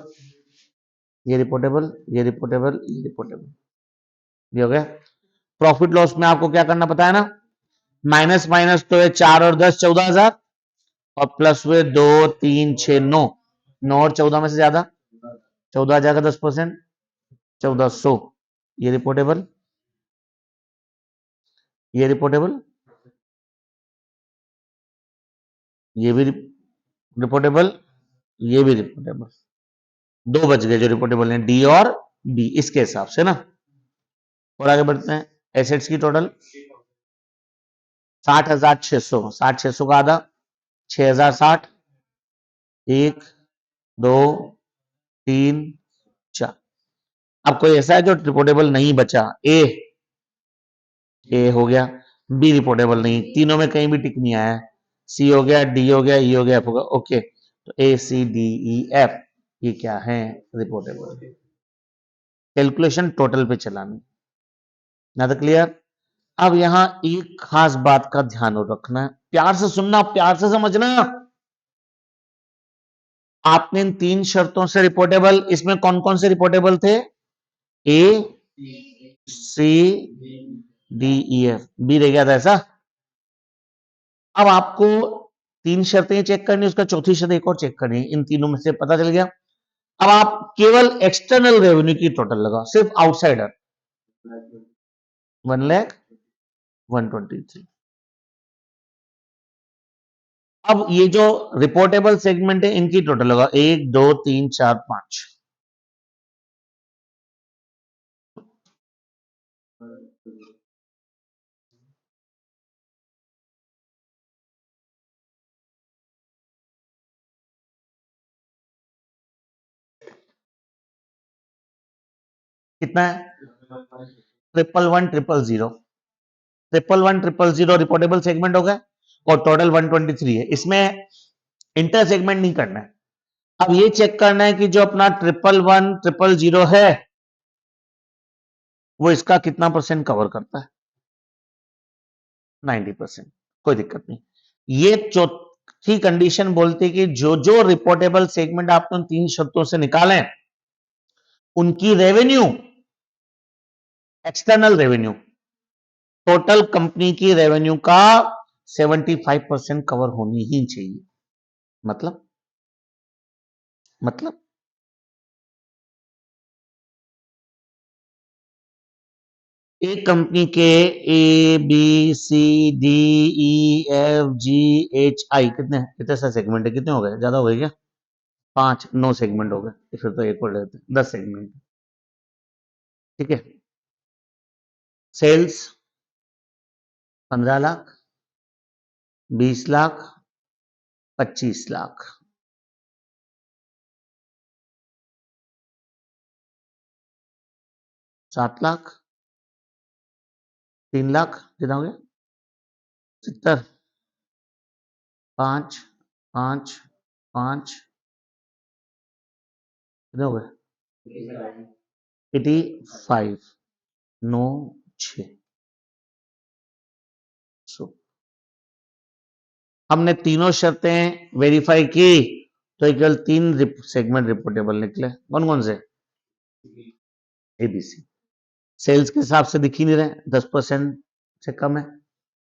ये रिपोर्टेबल, ये रिपोर्टेबल, ये रिपोर्टेबल, ये हो गया। प्रॉफिट लॉस में आपको क्या करना पता है ना, माइनस माइनस तो है 4 और 10, 14,000, और प्लस हुए 2, 3, 6, 9, 9 और 14 में से ज्यादा 14 आ जाएगा, 10%, 1400, ये रिपोर्टेबल, ये रिपोर्टेबल, ये भी रिपोर्टेबल, ये भी रिपोर्टेबल, 2 बच गए जो रिपोर्टेबल हैं, डी और बी, इसके हिसाब से ना। और आगे बढ़ते हैं, एसेट्स की टोटल 60,600, 60,600 का आधा 6,060, 1 2 3 4। अब कोई ऐसा है जो रिपोर्टेबल नहीं बचा? ए हो गया, बी रिपोर्टेबल नहीं, तीनों में कहीं भी टिक नहीं आया। सी हो गया, डी हो गया, ई हो गया, एफ होगा। ओके, तो ए सी डी ई एफ ये क्या है? रिपोर्टेबल। कैलकुलेशन टोटल पे चलानी। ना तो क्लियर? अब यहां एक खास बात का ध्यान रखना है, प्यार से सुनना, प्यार से समझना। आपने इन 3 शर्तों से रिपोर्टेबल, इसमें कौन कौन से रिपोर्टेबल थे? A C D E F, B रह गया था ऐसा। अब आपको 3 शर्तें चेक करनी, उसका चौथी शर्त एक और चेक करनी, इन तीनों में से पता चल गया। अब आप केवल एक्सटर्नल रेवेन्यू की टोटल लगाओ, सिर्फ आउटसाइडर 1,123,000। अब ये जो रिपोर्टेबल सेगमेंट है इनकी टोटल लगाओ, 1 2 3 4 5। कितना है? 111,000 111,000 रिपोर्टेबल सेगमेंट हो गए और टोटल 123 है। इसमें इंटर सेगमेंट नहीं करना है। अब ये चेक करना है कि जो अपना 111,000 है वो इसका कितना परसेंट कवर करता है? 90%। कोई दिक्कत नहीं। ये चौथी कंडीशन बोलती है कि जो जो रिपोर्टेबल सेगमेंट आपने उन 3 शर्तों से निकाले उनकी revenue, external revenue, total company की रेवेन्यू का 75% कवर होनी ही चाहिए। मतलब एक कंपनी के A B C D E F G H I कितने सारे सेगमेंट है? कितने हो गए? ज्यादा हो गए क्या? 5 9 सेगमेंट हो गए। फिर तो एक और लेते हैं, 10 सेगमेंट। ठीक है। सेल्स 15 लाख, 20 लाख, 25 लाख, 7 लाख, 3 लाख, कितना हो गया? 70, 5 5 5, कितने हो गए? 85, 9 6। हमने तीनों शर्तें वेरीफाई की तो केवल 3 सेगमेंट रिपोर्टेबल निकले। कौन कौन से? एबीसी। सेल्स के हिसाब से दिख ही नहीं रहे, 10% से कम है।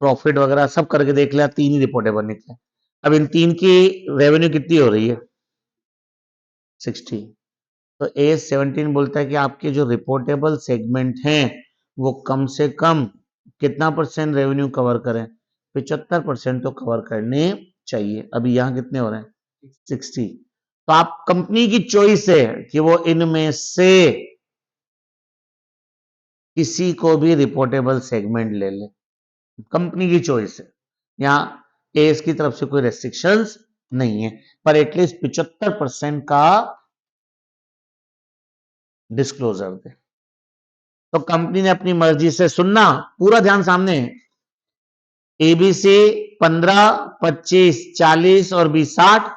प्रॉफिट वगैरह सब करके देख लिया, 3 ही रिपोर्टेबल निकले। अब इन 3 की रेवेन्यू कितनी हो रही है? 60। तो A17 बोलता है कि आपके जो रिपोर्टेबल सेगमेंट हैं वो कम से कम कितना परसेंट रेवेन्यू कवर करें? 75% तो कवर करने चाहिए। अभी यहां कितने हो रहे हैं? 60। तो आप कंपनी की चॉइस है कि वो इनमें से किसी को भी रिपोर्टेबल सेगमेंट ले ले, कंपनी की चॉइस है। यहां एस की तरफ से कोई रेस्ट्रिक्शंस नहीं है, पर एटलीस्ट 75% का डिस्क्लोजर दे। तो कंपनी ने अपनी मर्जी से, सुनना पूरा ध्यान सामने है, एबीसी 15 25 40 और 20 60,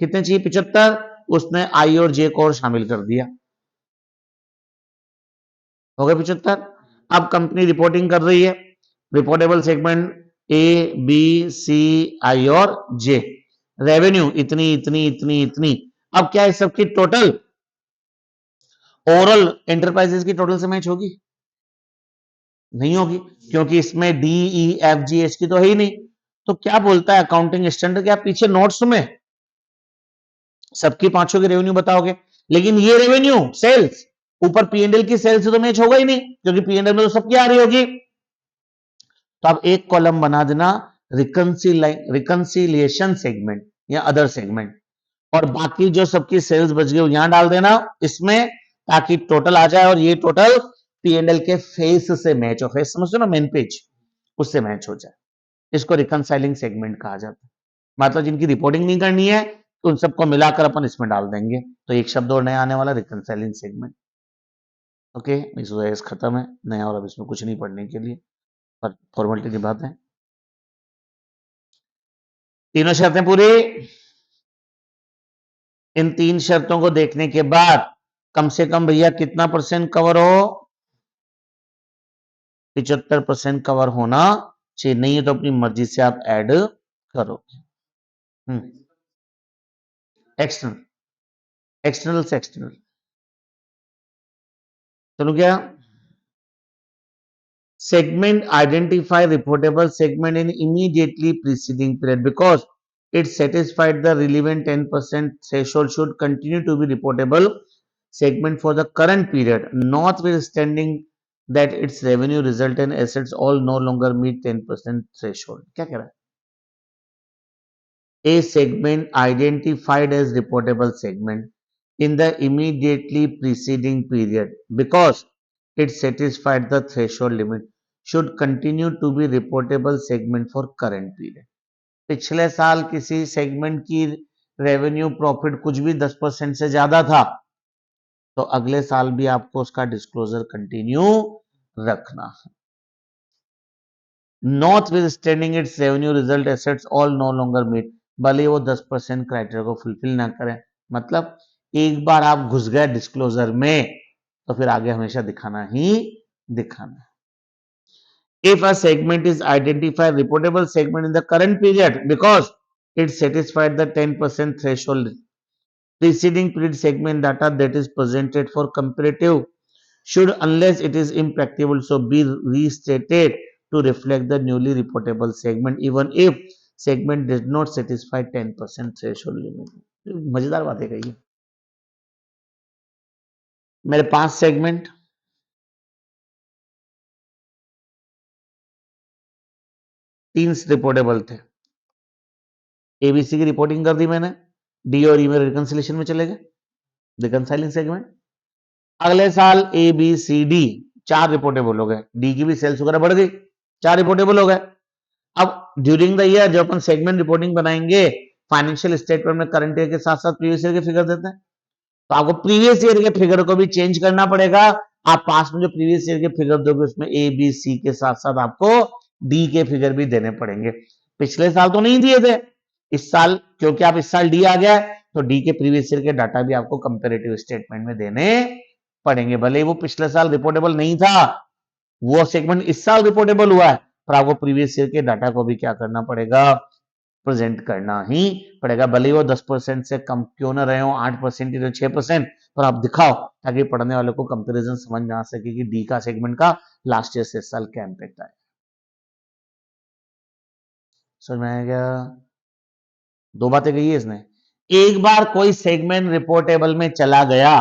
कितने चाहिए? 75। उसने आई और जे को और शामिल कर दिया, हो गए 75। अब कंपनी रिपोर्टिंग कर रही है, reportable segment A B C I और जे, रेवेन्यू इतनी इतनी इतनी इतनी। अब क्या है सबकी टोटल ओवरऑल एंटरप्राइजेस की टोटल से मैच होगी? नहीं होगी, क्योंकि इसमें D E F G H की तो है ही नहीं। तो क्या बोलता है अकाउंटिंग स्टैंडर्ड? क्या पीछे नोट्स में सबकी पांचों की रेवेन्यू बताओगे, लेकिन ये रेवेन्यू सेल्स ऊपर पीएनएल की सेल्स से तो मैच होगा ही नहीं, क्योंकि पीएनएल में तो सबकी आ रही होगी। तो आप एक कॉलम बना देना रिकंसिलिएशन सेगमेंट या अदर सेगमेंट, और बाकी जो सबकी सेल्स बच गई यहां डाल देना इसमें, ताकि टोटल आ जाए और ये टोटल पीएनएल के फेस से मैच हो। फेस समझते हो ना, मेन पेज, उससे मैच हो जाए। इसको रिकंसाइलिंग सेगमेंट कहा जाता है। मतलब जिनकी रिपोर्टिंग नहीं करनी है उन सबको मिलाकर अपन इसमें डाल देंगे। तो एक शब्द और नया आने वाला, रिकंसाइलिंग सेगमेंट। ओके, एक्सरसाइज खत्म है, नया और अब इसमें कुछ नहीं पढ़ने के लिए, पर फॉर्मेलिटी की बात है। तीनों शर्तें पूरी। इन 3 शर्तों को देखने के बाद कम से कम भैया कितना % कवर हो? 75% कवर होना चाहिए, नहीं है तो अपनी मर्जी से आप ऐड करोगे। एक्सटर्नल, एक्सटर्नल से एक्सटर्नल। चलो क्या? Segment identify reportable segment in immediately preceding period because it satisfied the relevant 10% threshold should continue to be reportable segment for the current period, notwithstanding that its revenue result and assets all no longer meet 10% threshold. क्या कह रहा है? A segment identified as reportable segment in the immediately preceding period because it satisfied the threshold limit should continue to be reportable segment for current period. पिछले साल किसी segment की revenue profit कुछ भी 10% से ज्यादा था तो अगले साल भी आपको उसका डिस्क्लोजर कंटिन्यू रखना है। Notwithstanding its revenue result assets all no longer meet, भले वो 10% क्राइटेरिया को फुलफिल ना करें। मतलब एक बार आप घुस गए डिस्क्लोजर में तो फिर आगे हमेशा दिखाना ही दिखाना। If a segment is identified reportable segment in the current period because it satisfied the 10% threshold, preceding period segment data that is presented for comparative should, unless it is impracticable, so be restated to reflect the newly reportable segment even if segment does not satisfy 10% threshold limit. मजेदार बात है कही। मेरे 5 segment, 3 reportable थे। ABC की reporting कर दी मैंने, D और ई में रिकंसिलेशन में चले गए, रिकंसाइलिंग सेगमेंट। अगले साल A B C D 4 reportable हो गए, डी की भी सेल्स वगैरह बढ़ गई, 4 रिपोर्टेबल हो गए। अब ड्यूरिंग द ईयर जब अपन सेगमेंट रिपोर्टिंग बनाएंगे, फाइनेंशियल स्टेटमेंट में करंट ईयर के साथ साथ प्रीवियस ईयर के फिगर देते हैं, तो आपको प्रीवियस ईयर के फिगर को भी चेंज करना पड़ेगा। आप पास में जो प्रीवियस ईयर के फिगर दोगे उसमें ए बी सी के साथ साथ आपको डी के फिगर भी देने पड़ेंगे। पिछले साल तो नहीं दिए थे, इस साल क्योंकि आप इस साल डी आ गया है तो डी के प्रीवियस ईयर के डाटा भी आपको कंपेरेटिव स्टेटमेंट में देने पड़ेंगे। भले वो पिछले साल रिपोर्टेबल नहीं था, वो सेगमेंट इस साल रिपोर्टेबल हुआ है, पर आपको प्रीवियस ईयर के डाटा को भी क्या करना पड़ेगा? प्रेजेंट करना ही पड़ेगा। भले वो 10% से कम क्यों ना रहे हो, 8% या 6%, पर आप दिखाओ ताकि पढ़ने वालों को कंपैरिजन समझ में आ सके कि डी का सेगमेंट का लास्ट ईयर से इस साल क्या इंपैक्ट आया। समझ में आएगा? 2 बातें कही है इसने। एक बार कोई सेगमेंट रिपोर्टेबल में चला गया,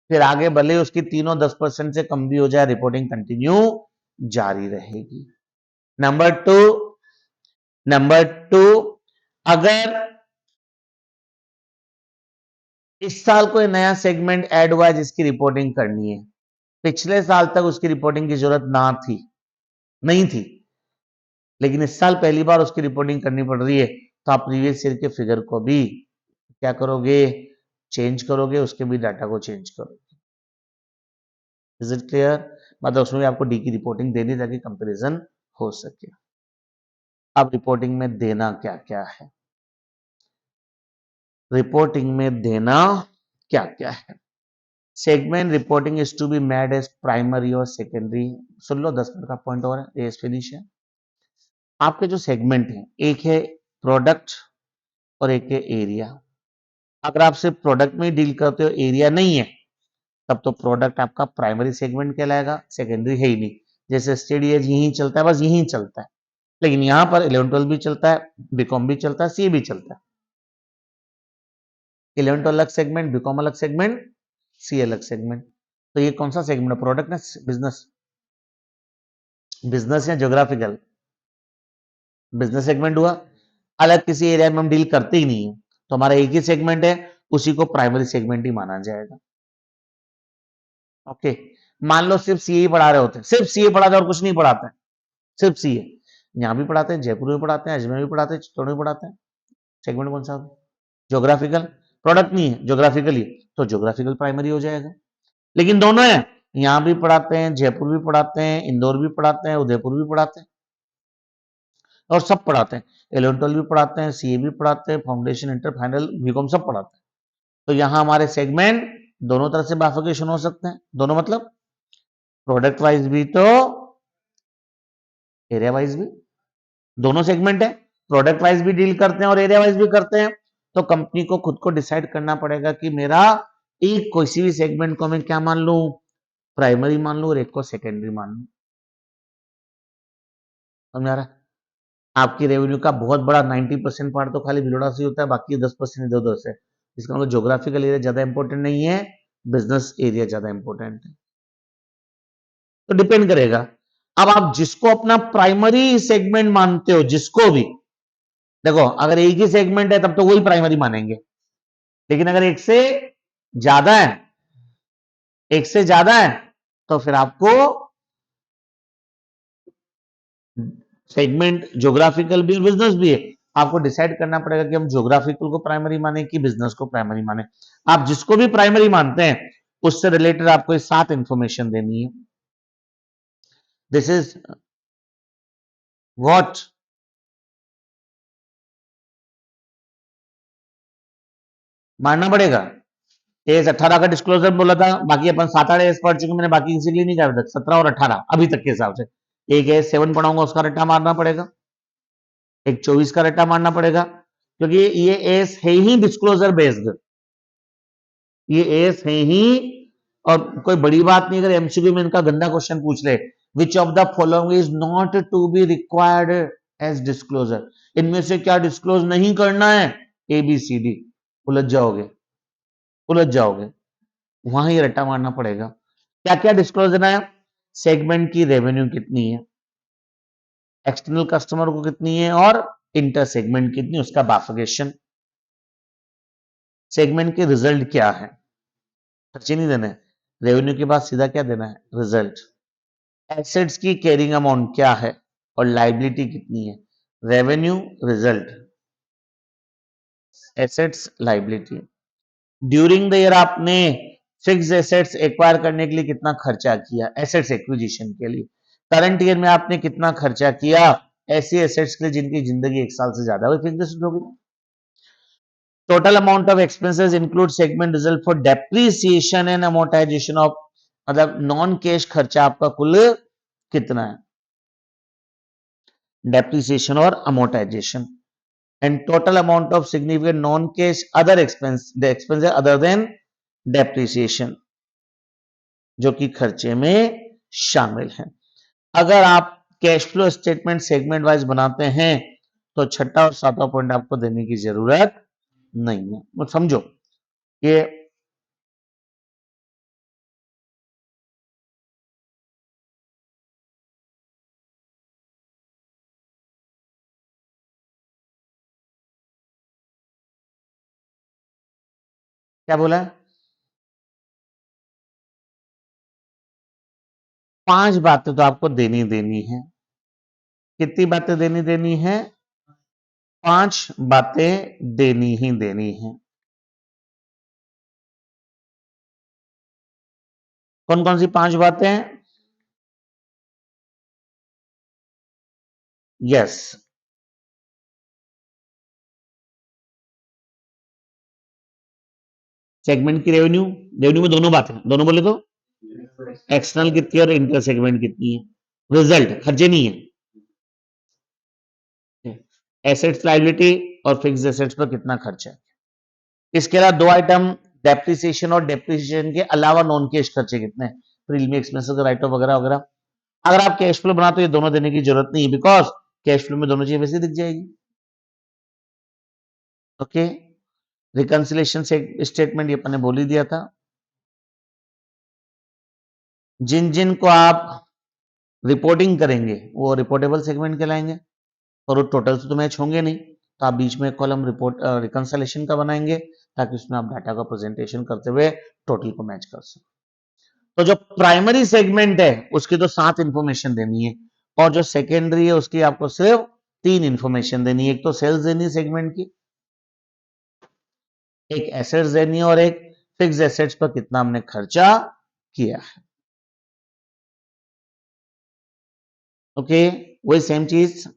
फिर आगे भले उसकी तीनों 10% से कम भी हो जाए, रिपोर्टिंग कंटिन्यू जारी रहेगी। नंबर टू, अगर इस साल कोई नया सेगमेंट ऐड हुआ है जिसकी रिपोर्टिंग करनी है, पिछले साल तक उसकी रिपोर्टिंग की जरूरत नहीं थी, लेकिन इस साल पहली बार उसकी रिपोर्टिंग करनी पड़ रही है, तो आप प्रीवियस ईयर के फिगर को भी क्या करोगे? चेंज करोगे, उसके भी डाटा को चेंज करोगे। Is it clear? मतलब उसमें भी आपको डी की रिपोर्टिंग देनी ताकि कंपैरिजन हो सके। अब रिपोर्टिंग में देना क्या क्या है? रिपोर्टिंग में देना क्या क्या है? Segment reporting is to be made as primary और सेकेंडरी। सुन लो, 10 मिनट का पॉइंट और है, एज फिनिश है। आपके जो सेगमेंट है, एक है प्रोडक्ट और एक है एरिया। अगर आप सिर्फ प्रोडक्ट में डील करते हो, एरिया नहीं है, तब तो प्रोडक्ट आपका प्राइमरी सेगमेंट कहलाएगा, सेकेंडरी है ही नहीं। जैसे स्टडी एज यही चलता है, बस यही चलता है, लेकिन यहां पर 11-12 भी चलता है, बीकॉम भी चलता है, सी भी चलता है। 11-12 अलग सेगमेंट, बीकॉम अलग सेगमेंट, सी अलग सेगमेंट। तो ये कौन सा सेगमेंट है? प्रोडक्ट ना बिजनेस? बिजनेस या ज्योग्राफिकल? बिजनेस सेगमेंट हुआ। अलग किसी एरिया में हम डील करते ही नहीं है, तो हमारा एक ही सेगमेंट है, उसी को प्राइमरी सेगमेंट ही माना जाएगा। ओके, मान लो सिर्फ सीए ही पढ़ा रहे होते हैं, सिर्फ सीए पढ़ाते और कुछ नहीं पढ़ाते हैं, सिर्फ सीए। यहां भी पढ़ाते हैं, जयपुर में पढ़ाते हैं, अजमेर में भी पढ़ाते हैं, चित्तौड़ में पढ़ाते हैं, सेगमेंट कौन सा? ज्योग्राफिकल प्रोडक्ट नहीं है, ज्योग्राफिकली, तो ज्योग्राफिकल प्राइमरी हो जाएगा। लेकिन दोनों है, यहां भी पढ़ाते हैं, जयपुर भी पढ़ाते हैं, इंदौर भी पढ़ाते हैं, उदयपुर भी पढ़ाते हैं, और सब पढ़ाते हैं, 11-12 भी पढ़ाते हैं, सीए भी पढ़ाते हैं, फाउंडेशन, इंटर, फाइनल, बीकॉम सब पढ़ाते हैं। तो यहां हमारे सेगमेंट दोनों तरह से बाइफर्केशन हो सकते हैं। दोनों मतलब प्रोडक्ट वाइज भी तो एरिया वाइज भी, दोनों सेगमेंट है, प्रोडक्ट वाइज भी डील करते हैं और एरिया वाइज भी करते हैं। तो कंपनी को खुद को डिसाइड करना पड़ेगा कि मेरा एक किसी भी सेगमेंट को मैं क्या मान लूं, प्राइमरी मान लूं, और एक को सेकेंडरी मान लूं। समझ आ रहा है? आपकी रेवेन्यू का बहुत बड़ा 90% पार्ट तो खाली भिलोड़ा से होता है, बाकी 10% इधर उधर से। इसका मतलब ज्योग्राफिकल एरिया ज्यादा इंपॉर्टेंट नहीं है, बिजनेस एरिया ज्यादा इंपॉर्टेंट है। तो डिपेंड करेगा। अब आप जिसको अपना प्राइमरी सेगमेंट मानते हो, जिसको भी, देखो अगर एक ही सेगमेंट है तब तो वही प्राइमरी मानेंगे, लेकिन अगर एक से ज्यादा है, एक से ज्यादा है, तो फिर आपको सेगमेंट ज्योग्राफिकल भी और बिजनेस भी है, आपको डिसाइड करना पड़ेगा कि हम ज्योग्राफिकल को प्राइमरी माने कि बिजनेस को प्राइमरी माने। आप जिसको भी प्राइमरी मानते हैं उससे रिलेटेड आपको 7 इंफॉर्मेशन देनी है। दिस इज व्हाट मानना पड़ेगा। एज 18 का डिस्क्लोजर बोला था, बाकी अपन 7-8 एज पढ़ चुके, मैंने बाकी किसी के लिए नहीं कहा अभी तक, 17 और 18 अभी तक के हिसाब से। एक एज 7 पढ़ाऊंगा, उसका रट्टा मारना पड़ेगा, एक 24 का रट्टा मारना पड़ेगा, क्योंकि ये एज है ही डिस्क्लोजर बेस्ड, ये एज है ही। और कोई बड़ी बात नहीं अगर एमसीक्यू में इनका गंदा क्वेश्चन पूछ ले, which of the following is not to be required as disclosure, इनमें से क्या डिस्क्लोज नहीं करना है, ABCD, उलझ जाओगे, उलझ जाओगे, वहां ही रट्टा मारना पड़ेगा। क्या क्या डिस्क्लोज देना है, सेगमेंट की रेवेन्यू कितनी है, एक्सटर्नल कस्टमर को कितनी है, और इंटर सेगमेंट कितनी, उसका बाइफर्केशन, सेगमेंट के रिजल्ट क्या है, खर्चे नहीं देने, रेवेन्यू के बाद सीधा क्या देना है, रिजल्ट, एसेट्स की कैरिंग अमाउंट क्या है और लाइबिलिटी कितनी है, revenue, result, assets, liability. During the year आपने फिक्स एसेट्स एक्वायर करने के लिए कितना खर्चा किया, एसेट्स एक्विजिशन के लिए, करंट ईयर में आपने कितना खर्चा किया ऐसे एसेट्स के लिए जिनकी जिंदगी 1 साल से ज्यादा हुई, फिक्स एसेट होगी। Total amount of expenses include segment result for depreciation and amortisation of, मतलब नॉन कैश खर्चा आपका कुल कितना है, डेप्रीसिएशन और amortisation, and total amount of significant non cash other expense, the expense other than depreciation, जो कि खर्चे में शामिल है। अगर आप cash flow statement segment wise बनाते हैं तो छठा और सातवां पॉइंट आपको देने की जरूरत नहीं है। तो समझो ये क्या बोला है, 5 बातें तो आपको देनी देनी है। कितनी बातें देनी देनी है, 5 बातें देनी ही देनी है। कौन कौन सी 5 बातें हैं, यस, सेगमेंट की रेवेन्यू, रेवेन्यू में दोनों बातें, दोनों बोले तो एक्सटर्नल कितनी है और इंटर सेगमेंट कितनी है, रिजल्ट खर्चे नहीं है, एसेट्स लायबिलिटी और फिक्स्ड एसेट्स पर कितना खर्चा है। इसके अलावा 2 आइटम, डेप्रिसिएशन और डेप्रिसिएशन के अलावा नॉन कैश खर्चे कितने हैं, प्रीलिमिनरी एक्सपेंसेस, राइट ऑफ वगैरह वगैरह। अगर आप कैश फ्लो बनाते हो ये दोनों देने की जरूरत नहीं है, बिकॉज कैश फ्लो में दोनों चीजें वैसे दिख जाएगी। ओके, रिकंसिलेशन स्टेटमेंट ये अपन ने बोल ही दिया था। जिन जिन को आप रिपोर्टिंग करेंगे वो रिपोर्टेबल सेगमेंट कहलाएंगे, और वो टोटल से तो मैच होंगे नहीं, तो आप बीच में कॉलम रिपोर्ट रिकंसिलेशन का बनाएंगे ताकि उसमें आप डाटा का प्रेजेंटेशन करते हुए टोटल को मैच कर सकें। तो जो प्राइमरी सेगमेंट है उसकी तो 7 इंफॉर्मेशन देनी है, और जो सेकेंडरी है उसकी आपको सिर्फ 3 इंफॉर्मेशन देनी है। एक तो सेल्स देनी है सेगमेंट की, एक एसेट्स देनी है और एक फिक्स एसेट्स पर कितना हमने खर्चा किया है। ओके, वही सेम चीज,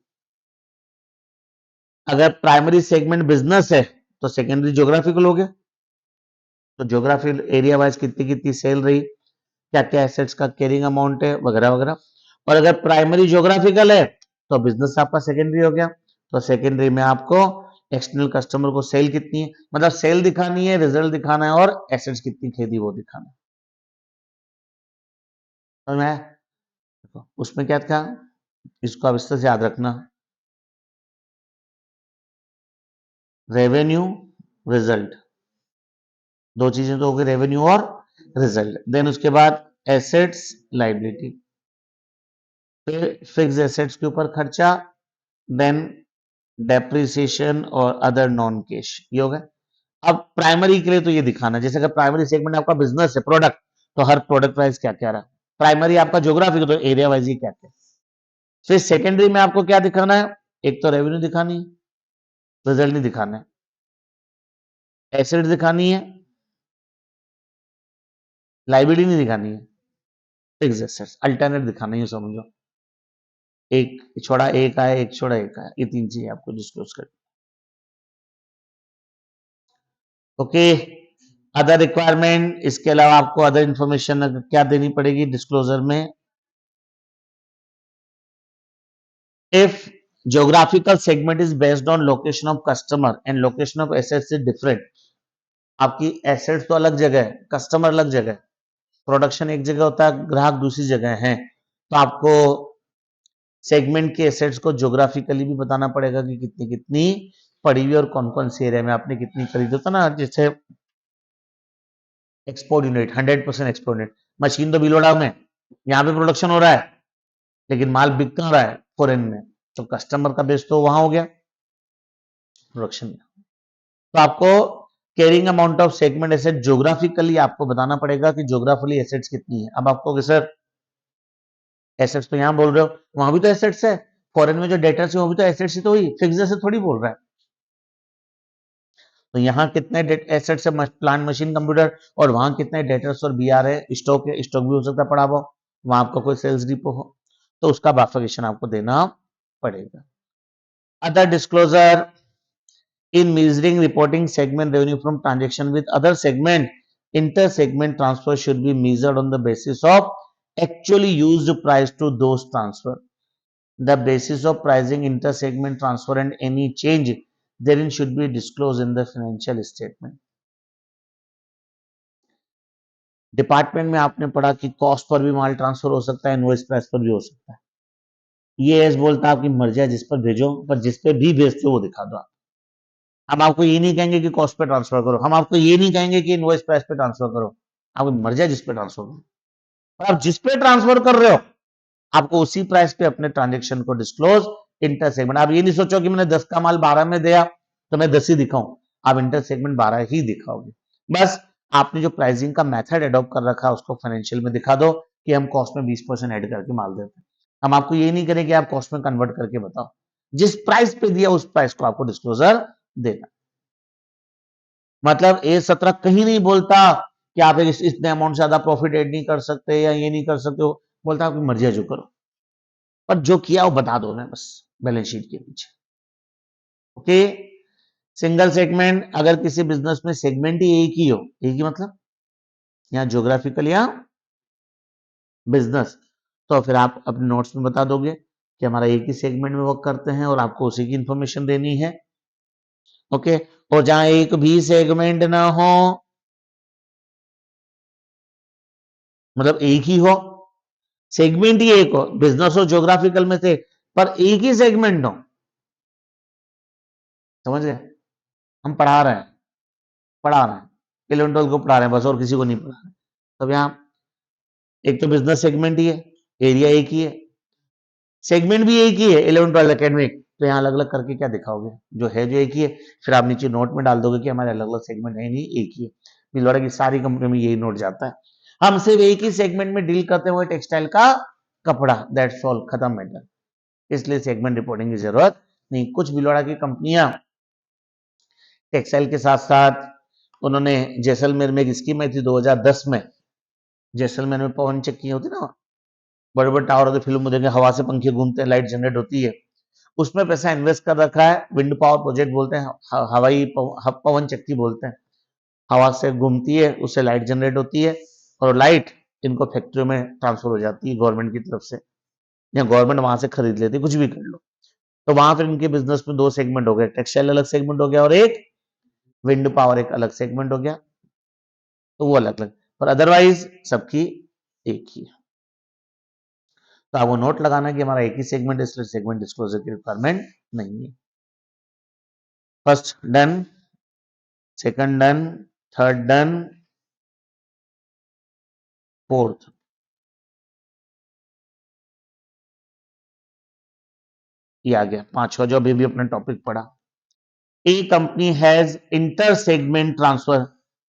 अगर प्राइमरी सेगमेंट बिजनेस है तो सेकेंडरी ज्योग्राफिकल हो गया, तो ज्योग्राफिकल एरिया वाइज कितनी कितनी सेल रही, क्या क्या एसेट्स का कैरिंग अमाउंट है, वगैरह वगैरह। और अगर प्राइमरी ज्योग्राफिकल है तो बिजनेस आपका सेकेंडरी हो गया, तो सेकेंडरी में आपको एक्सटर्नल कस्टमर को सेल कितनी है, मतलब सेल दिखानी है, रिजल्ट दिखाना है और एसेट्स कितनी खरीदी वो दिखाना है। तो मैं उसमें क्या था, इसको अब इस तरह से याद रखना, रेवेन्यू रिजल्ट, दो चीजें तो हो गई, रेवेन्यू और रिजल्ट। देन उसके बाद एसेट्स लाइबिलिटी, फिर फिक्स एसेट्स के ऊपर खर्चा, देन डेप्रिसिएशन और अदर नॉन कैश, ये हो गया। अब प्राइमरी के लिए तो ये दिखाना, जैसे अगर प्राइमरी सेगमेंट आपका बिजनेस है, प्रोडक्ट, तो हर प्रोडक्ट वाइज क्या क्या रहा, प्राइमरी आपका ज्योग्राफी तो एरिया वाइज ही क्या क्या। फिर सेकेंडरी में आपको क्या दिखाना है, एक तो रेवेन्यू दिखानी है, रिजल्ट नहीं दिखाना है, एसेट दिखानी है, लाइबिलिटी नहीं दिखानी है, फिक्स एसेट्स अल्टरनेट दिखाना है, समझो, एक छोड़ा एक आया, एक छोड़ा एक आया, ये तीन चीजें आपको डिस्क्लोज कर। ओके, अदर रिक्वायरमेंट, इसके अलावा आपको अदर इंफॉर्मेशन क्या देनी पड़ेगी डिस्क्लोजर में, if geographical segment is based on location of customer and location of assets is different, आपकी एसेट्स तो अलग जगह है, कस्टमर अलग जगह है, प्रोडक्शन एक जगह होता है, ग्राहक दूसरी जगह है, तो आपको सेगमेंट के एसेट्स को ज्योग्राफिकली भी बताना पड़ेगा कि कितनी कितनी पड़ी हुई और कौन कौन से एरिया में आपने कितनी खरीदी, होता ना, जैसे export unit 100% export unit, machine तो बिलोड़ा में, यहाँ पे प्रोडक्शन हो रहा है लेकिन माल बिक कहाँ रहा है, फॉरेन में, तो कस्टमर का बेस तो वहां हो गया प्रोडक्शन में। तो आपको carrying amount of segment asset geographically आपको बताना पड़ेगा कि ज्योग्राफिकली एसेट्स कितनी है। अब आपको सर एसेट्स तो यहां बोल रहे हो, वहां भी तो एसेट्स है, फॉरेन में जो डेटर्स है वो भी तो एसेट्स ही तो हुई, फिक्स एसेट थोड़ी बोल रहा है। तो यहाँ कितने एसेट्स है, प्लांट मशीन कंप्यूटर, और वहां कितने डेटर्स और बीआर है, स्टॉक है, स्टॉक भी हो सकता है पड़ा हुआ, वहां आपका कोई सेल्स डिपो हो, तो उसका बाइफरकेशन आपको देना पड़ेगा। Other disclosure, in measuring reporting segment revenue from transaction with other segment, inter-segment transfer should be measured on the basis of actually used price to those transfer. The basis of pricing inter-segment transfer and any change therein should be disclosed in the financial statement. Department में आपने पढ़ा कि cost per भी माल transfer हो सकता है, invoice price पर भी हो सकता है। ये एस बोलता है आपकी मर्जी है, जिस पर भेजो, पर जिस पे भी भेजते हो वो दिखा दो। हम आपको ये नहीं कहेंगे कि कॉस्ट पे ट्रांसफर करो, हम आपको ये नहीं कहेंगे कि इनवॉइस प्राइस पे ट्रांसफर करो, आपकी मर्जी है जिस पे ट्रांसफर करो, और आप जिस पे ट्रांसफर कर रहे हो आपको उसी प्राइस पे अपने ट्रांजेक्शन को डिस्क्लोज इंटर सेगमेंट। आप ये नहीं सोचो कि मैंने 10 का माल 12 में दिया तो मैं 10 ही दिखाऊं, आप इंटर सेगमेंट 12 ही दिखाओगे। बस आपने जो प्राइसिंग का मेथड एडॉप्ट कर रखा है उसको फाइनेंशियल में दिखा दो कि हम कॉस्ट में 20% ऐड करके माल देते हैं। हम आपको ये नहीं करें कि आप कॉस्ट में कन्वर्ट करके बताओ, जिस प्राइस पे दिया उस प्राइस को आपको डिस्क्लोजर देना। मतलब A17 कहीं नहीं बोलता कि आप इतने अमाउंट से ज्यादा प्रॉफिट ऐड नहीं कर सकते या ये नहीं कर सकते हो, बोलता आपकी मर्जी है जो करो, पर जो किया वो बता दो ना बस बैलेंस शीट के पीछे। ओके, सिंगल सेगमेंट, अगर किसी बिजनेस में सेगमेंट ही एक ही हो, एक ही मतलब यहाँ ज्योग्राफिकल या बिजनेस, तो फिर आप अपने नोट्स में बता दोगे कि हमारा एक ही सेगमेंट में वर्क करते हैं और आपको उसी की इंफॉर्मेशन देनी है। ओके, और जहां एक भी सेगमेंट ना हो, मतलब एक ही हो, सेगमेंट ही एक हो, बिजनेस और ज्योग्राफिकल में से, पर एक ही सेगमेंट हो, समझ गए, हम पढ़ा रहे हैं 11-12 को पढ़ा रहे हैं बस, और किसी को नहीं पढ़ा रहे। तब यहां एक तो बिजनेस सेगमेंट ही है, एरिया एक ही है, सेगमेंट भी एक ही है 11-12 एकेडमिक, तो यहां अलग अलग करके क्या दिखाओगे, जो है जो एक ही है, फिर आप नीचे नोट में डाल दोगे कि हमारे अलग अलग सेगमेंट है नहीं, एक ही है। मिलवाड़ा की सारी कंपनी में यही नोट जाता है, हम सिर्फ एक ही सेगमेंट में डील करते हुए टेक्सटाइल का कपड़ा, दैट्स ऑल, खत्म मैटर, इसलिए सेगमेंट रिपोर्टिंग की जरूरत नहीं। कुछ बिलवाड़ा की कंपनियां टेक्सटाइल के साथ साथ उन्होंने जैसलमेर में एक स्कीम आई थी 2010 में, जैसलमेर में पवन चक्की होती ना, बड़े बड़े टावर होते, फिल्म में देखें हवा से पंखे घूमते हैं, लाइट जनरेट होती है, उसमें पैसा इन्वेस्ट कर रखा है। विंड पावर प्रोजेक्ट बोलते हैं, हवाई पवन चक्की बोलते हैं, हवा से घूमती है, उससे लाइट जनरेट होती है और लाइट इनको फैक्ट्रियों में ट्रांसफर हो जाती है गवर्नमेंट की तरफ से, या गवर्नमेंट वहां से खरीद लेती है, कुछ भी कर लो। तो वहां फिर इनके बिजनेस में दो सेगमेंट हो गए, टेक्सटाइल अलग सेगमेंट हो गया और एक विंड पावर एक अलग सेगमेंट हो गया, तो वो अलग अलग, पर अदरवाइज सबकी एक ही है। तो आपको नोट लगाना है कि हमारा एक ही सेगमेंट है, इसलिए सेगमेंट डिस्क्लोजर की रिक्वायरमेंट नहीं है। First done, second done, third done, fourth ये आ गया, पांचवा जो अभी भी अपना टॉपिक पढ़ा। A company has inter segment transfer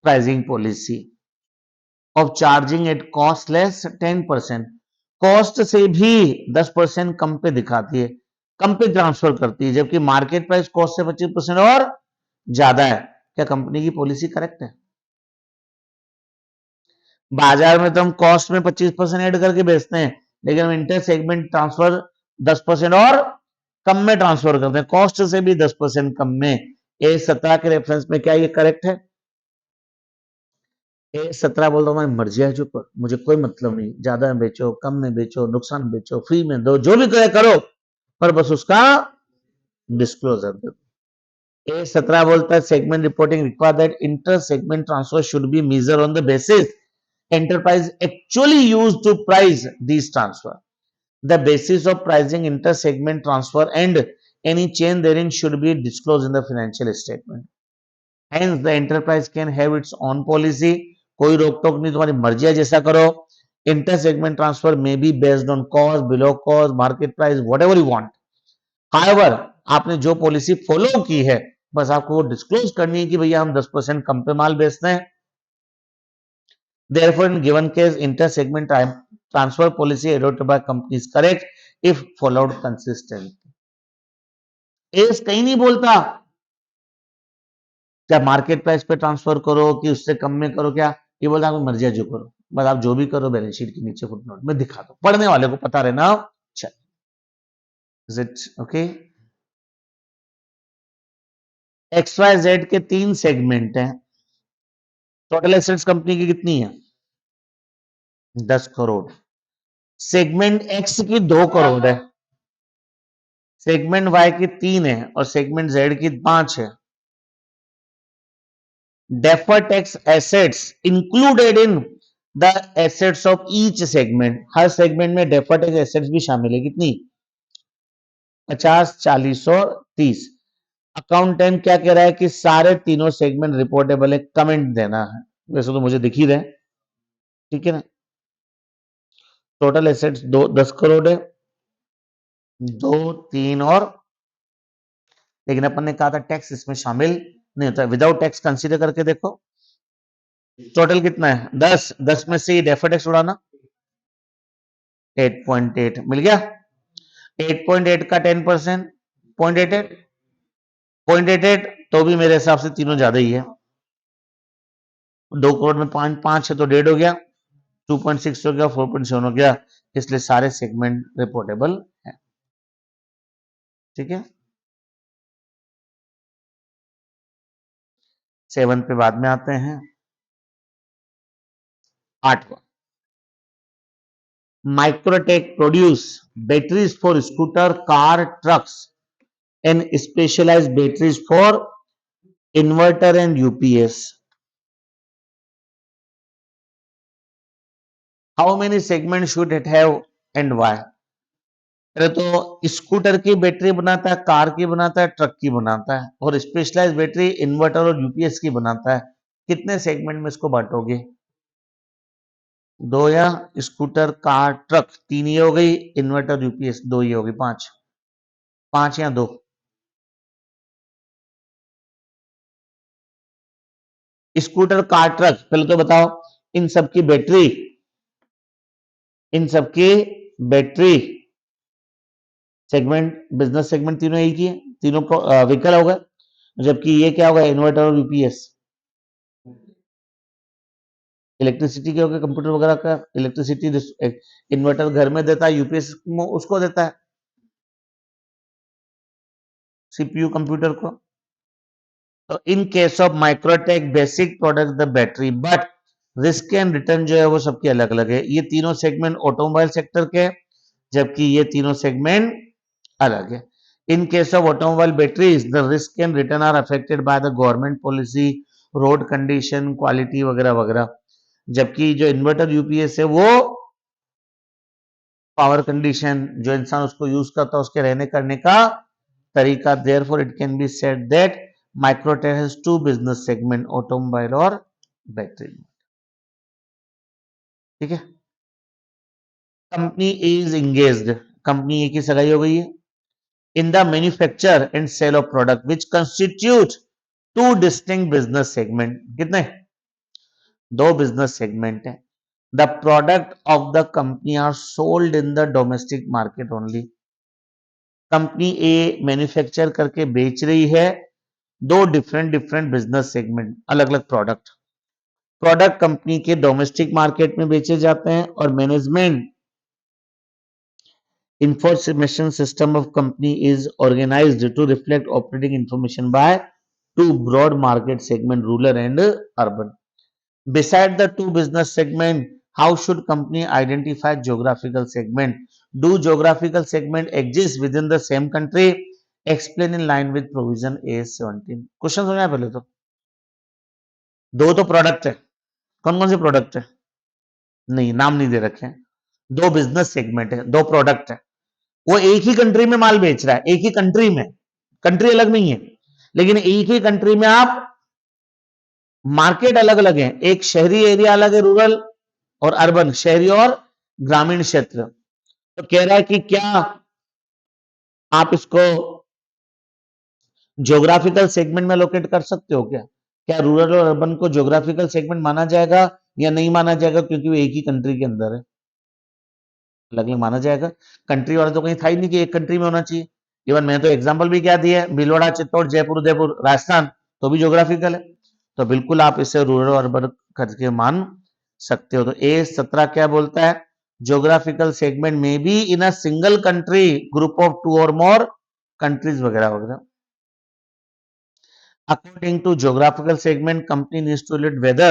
pricing policy of charging at cost less 10%, cost से भी 10% कम पे दिखाती है, कम पे ट्रांसफर करती है, जबकि मार्केट प्राइस कॉस्ट से 25% और ज्यादा है। क्या कंपनी की पॉलिसी करेक्ट है? बाजार में तो हम कॉस्ट में 25% ऐड करके बेचते हैं, लेकिन हम इंटर सेगमेंट ट्रांसफर 10% और कम में ट्रांसफर करते हैं, कॉस्ट से भी 10% कम में। A17 के रेफरेंस में क्या ये करेक्ट है? A17 बोल दो, हमारी मर्जी है, जो पर मुझे कोई मतलब नहीं, ज्यादा में बेचो, कम में बेचो, नुकसान में बेचो, फ्री में दो, जो भी करो, पर बस उसका डिस्क्लोजर दो। A17 बोलता है segment reporting require that inter segment transfer should be major on the basis enterprise actually used to price these transfer. The basis of pricing inter-segment transfer and any change therein should be disclosed in the financial statement. Hence, the enterprise can have its own policy. कोई रोक टोक नहीं, तुम्हारी मर्जी है, जैसा करो। Inter segment transfer may be based on cost, below cost, market price, whatever you want. However, आपने जो पॉलिसी फॉलो की है, बस आपको वो डिस्क्लोज करनी है कि भैया हम 10% कम पे माल बेचते हैं। Therefore, in given case, inter-segment transfer policy adopted by company is correct if followed consistently. S कहीं नहीं बोलता क्या मार्केट प्राइस पे ट्रांसफर करो कि उससे कम में करो, क्या ये बोलता आपकी मर्जी है, जो करो, बस आप जो भी करो बैलेंस शीट के नीचे फुटनोट में दिखा दो, पढ़ने वाले को पता रहना चाहिए। Is it okay? XYZ के 3 सेगमेंट हैं, टोटल एसेट्स कंपनी की कितनी है? 10 करोड़। सेगमेंट एक्स की 2 करोड़ है, सेगमेंट वाई की 3 है और सेगमेंट जेड की 5 है। deferred tax assets included in the assets of each segment, her segment में deferred tax assets भी शामिल है, कितनी? 50, 40 और 30। अकाउंटेंट क्या कह रहा है कि सारे तीनों सेगमेंट रिपोर्टेबल है, कमेंट देना है, वैसे तो मुझे दिख ही रहे, ठीक है ना। टोटल एसेट्स 10 करोड़ है, 2, 3 और, लेकिन अपन ने कहा था टैक्स इसमें शामिल नहीं होता, विदाउट टैक्स कंसीडर करके देखो टोटल कितना है, 10, 10 में से डेफर्ड टैक्स उड़ाना, 8.8 मिल गया। 8.8 का 10%, 0.88, 0.88, तो भी मेरे हिसाब से तीनों ज्यादा ही है। 2 करोड़ में 5 है तो 1.5 हो गया, 2.6 हो गया, 4.7 हो गया, इसलिए सारे सेगमेंट रिपोर्टेबल है, ठीक है। 7 पे बाद में आते हैं। 8वां, Microtek produce batteries for scooter, car, trucks and specialised batteries for inverter and UPS. How many segment should it have and why? पहले तो स्कूटर की बैटरी बनाता है, कार की बनाता है, ट्रक की बनाता है, और स्पेशलाइज्ड बैटरी इन्वर्टर और यूपीएस की बनाता है। कितने सेगमेंट में इसको बांटोगे? 2, या स्कूटर, कार, ट्रक 3 ही हो गई, इन्वर्टर यूपीएस 2 ही हो गई, 5, 5 या 2? स्कूटर, कार, ट्रक, पहले तो बताओ इन सबकी बैटरी, इन सबकी बैटरी सेगमेंट, बिजनेस सेगमेंट तीनों एक ही है, तीनों को व्हीकल होगा, जबकि ये क्या होगा, इन्वर्टर और यूपीएस। इलेक्ट्रिसिटी के हो गया, कंप्यूटर वगैरह का इलेक्ट्रिसिटी इन्वर्टर घर में देता है, यूपीएस उसको देता है, सीपीयू कंप्यूटर को। तो इन case of Microtek basic product the battery, but risk and return जो है वो सबके अलग अलग है। ये तीनों सेगमेंट ऑटोमोबाइल सेक्टर के, जबकि ये तीनों सेगमेंट अलग है। In case of automobile batteries the risk and return are affected by the government policy, road condition, quality वगैरह वगैरह। जबकि जो इन्वर्टर यूपीएस है वो पावर कंडीशन, जो इंसान उसको यूज करता है उसके रहने करने का तरीका। Therefore it can be said that Microtek has two business segment, automobile और बैटरी। ठीक है। कंपनी इज इंगेज्ड, कंपनी एक ही सगाई हो गई है, in the manufacture and sale of product which constitute two distinct business segment. कितने? दो बिजनेस सेगमेंट है। The product of the company are sold in the domestic market only. Company A manufacture करके बेच रही है दो डिफरेंट डिफरेंट बिजनेस सेगमेंट, अलग अलग प्रोडक्ट। प्रोडक्ट कंपनी के डोमेस्टिक मार्केट में बेचे जाते हैं और management information system of company is organized to reflect operating information by two broad market segment, rural and urban. Beside the two business segment, how should company identify geographical segment? Do geographical segment exist within the same country? Explain in line with provision A17. Question समझ आया? पहले तो दो तो product है, कौन कौन से प्रोडक्ट है? नहीं, नाम नहीं दे रखे हैं। दो बिजनेस सेगमेंट है, दो प्रोडक्ट है, वो एक ही कंट्री में माल बेच रहा है, एक ही कंट्री में, कंट्री अलग नहीं है, लेकिन एक ही कंट्री में आप मार्केट अलग अलग है। एक शहरी एरिया अलग है, रूरल और अर्बन, शहरी और ग्रामीण क्षेत्र। तो कह रहा है कि क्या आप इसको ज्योग्राफिकल सेगमेंट में लोकेट कर सकते हो क्या? क्या रूरल और अर्बन को ज्योग्राफिकल सेगमेंट माना जाएगा या नहीं माना जाएगा? क्योंकि वो एक ही कंट्री के अंदर है, अलग अलग माना जाएगा। कंट्री वाला तो कहीं था ही नहीं कि एक कंट्री में होना चाहिए। इवन मैंने तो एग्जांपल भी क्या दिया है, भीलवाड़ा, चित्तौड़, जयपुर, उदयपुर, राजस्थान, तो भी ज्योग्राफिकल है। तो बिल्कुल आप इसे रूरल और अर्बन करके मान सकते हो। तो A17 क्या बोलता है? ज्योग्राफिकल सेगमेंट में be in a single country, group of two or more countries वगैरह वगैरह। According to geographical segment, company needs to evaluate whether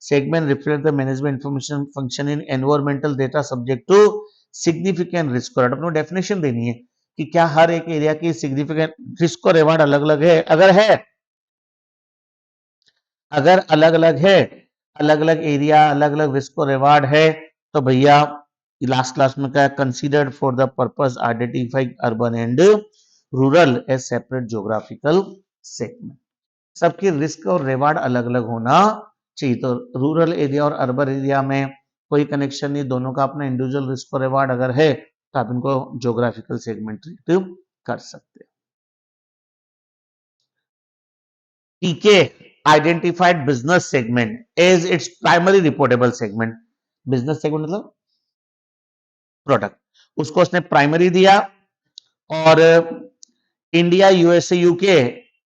segment reflect the management information function in environmental data subject to significant risk और अपने definition देनी है कि क्या हर एक area की सिग्निफिकेंट रिस्क और रिवार्ड अलग अलग है। अगर अलग अलग है, अलग अलग एरिया, अलग अलग रिस्क और रिवार्ड है, तो भैया लास्ट क्लास में क्या, considered for the purpose identifying urban and rural as separate geographical segment. सबकी रिस्क और रिवार्ड अलग अलग होना चाहिए। तो रूरल एरिया और अर्बन एरिया में कोई कनेक्शन नहीं, दोनों का अपना इंडिविजुअल रिस्क और रिवार्ड अगर है तो आप इनको ज्योग्राफिकल सेगमेंट ट्रीट कर सकते हैं। PK identified business segment as its primary reportable segment. Business segment मतलब प्रोडक्ट, उसको उसने प्राइमरी दिया। और इंडिया, यूएसए, यूके,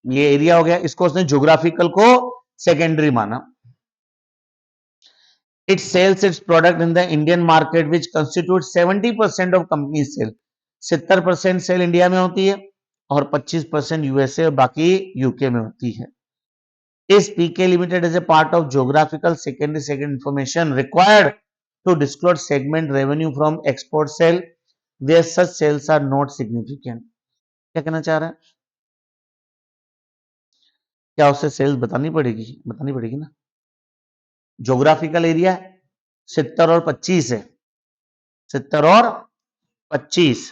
ये एरिया हो गया, इसको उसने ज्योग्राफिकल को सेकेंडरी माना। It sells its product in the Indian market, which constitutes 70% of company sale. 70% sale India में होती है और 25% यूएसए और बाकी यूके में होती है। Is PK Limited as a part of geographical secondary segment information required to disclose segment revenue from export sale where such sales are not significant? क्या कहना चाह रहा है? क्या उसे सेल्स बतानी पड़ेगी ना। ज्योग्राफिकल एरिया 70 और 25 है, 70 और 25,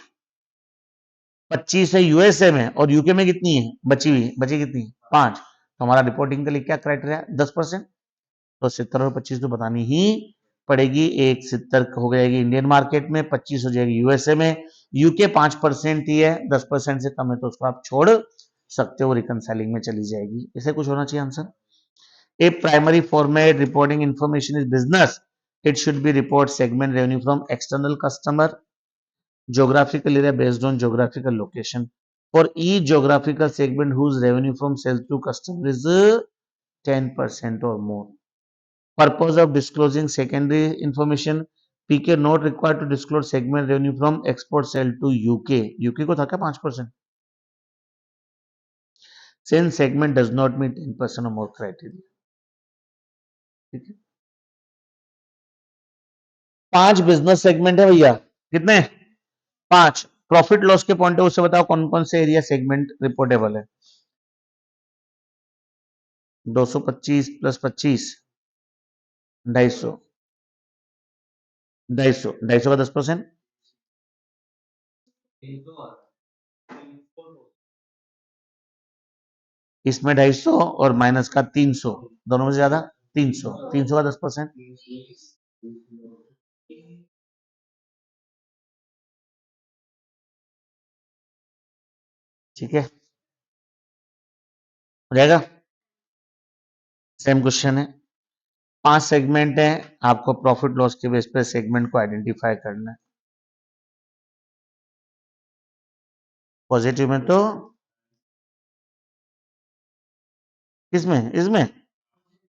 25 है यूएसए में और यूके में कितनी है बची कितनी? 5। तो हमारा रिपोर्टिंग के लिए क्या क्राइटेरिया है? 10%। तो 70 और 25 तो बतानी ही पड़ेगी। एक 70 हो जाएगी इंडियन मार्केट में, 25 हो जाएगी यूएसए में, यूके 5% ही है, 10% से कम है तो उसको आप छोड़ सकते हो, रिकनसाइलिंग में चली जाएगी। इसे कुछ होना चाहिए answer. A primary format reporting information is business. It should be report segment revenue from external customer, geographical area based on geographical location. For each geographical segment whose revenue from sales to customer is 10% or more. Purpose of disclosing secondary information, पीके not required to disclose segment revenue from export sale to UK, UK को था क्या 5%, since segment does not meet 10% or more criteria. ठीक है, 5 business segment है भैया, कितने, 5। Profit loss के पॉइंट ऑफ व्यू से बताओ कौन कौन से एरिया सेगमेंट रिपोर्टेबल है। 225 प्लस 25 250, 250 का 10%, इसमें 250 और माइनस का 300, दोनों में से ज्यादा 300, 300 का 10%, ठीक है, हो जाएगा। सेम क्वेश्चन है, 5 सेगमेंट है, आपको प्रॉफिट लॉस के बेस पे सेगमेंट को आइडेंटिफाई करना है। पॉजिटिव में तो किसमें, इसमें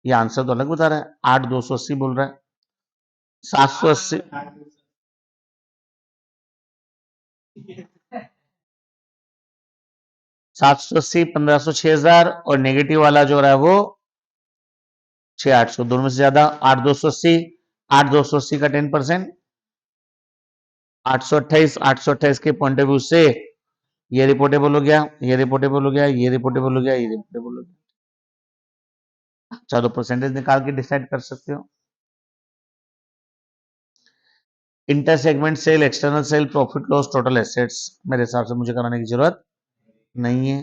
ये आंसर तो अलग बता रहा है, 8,280 बोल रहा है, 780, 780, 1500, 6000 और नेगेटिव वाला जो रहा है वो 6800, दोनों में से ज्यादा 8,280, 8,280 का 10%, 828, 828 के पॉइंट ऑफ व्यू से ये रिपोर्टेबल हो गया, ये रिपोर्टेबल हो गया, ये रिपोर्टेबल हो गया, ये रिपोर्टेबल हो गया। चलो परसेंटेज निकाल के डिसाइड कर सकते हो। Inter segment sale, external sale, profit loss, total assets, मेरे हिसाब से मुझे कराने की जरूरत नहीं है।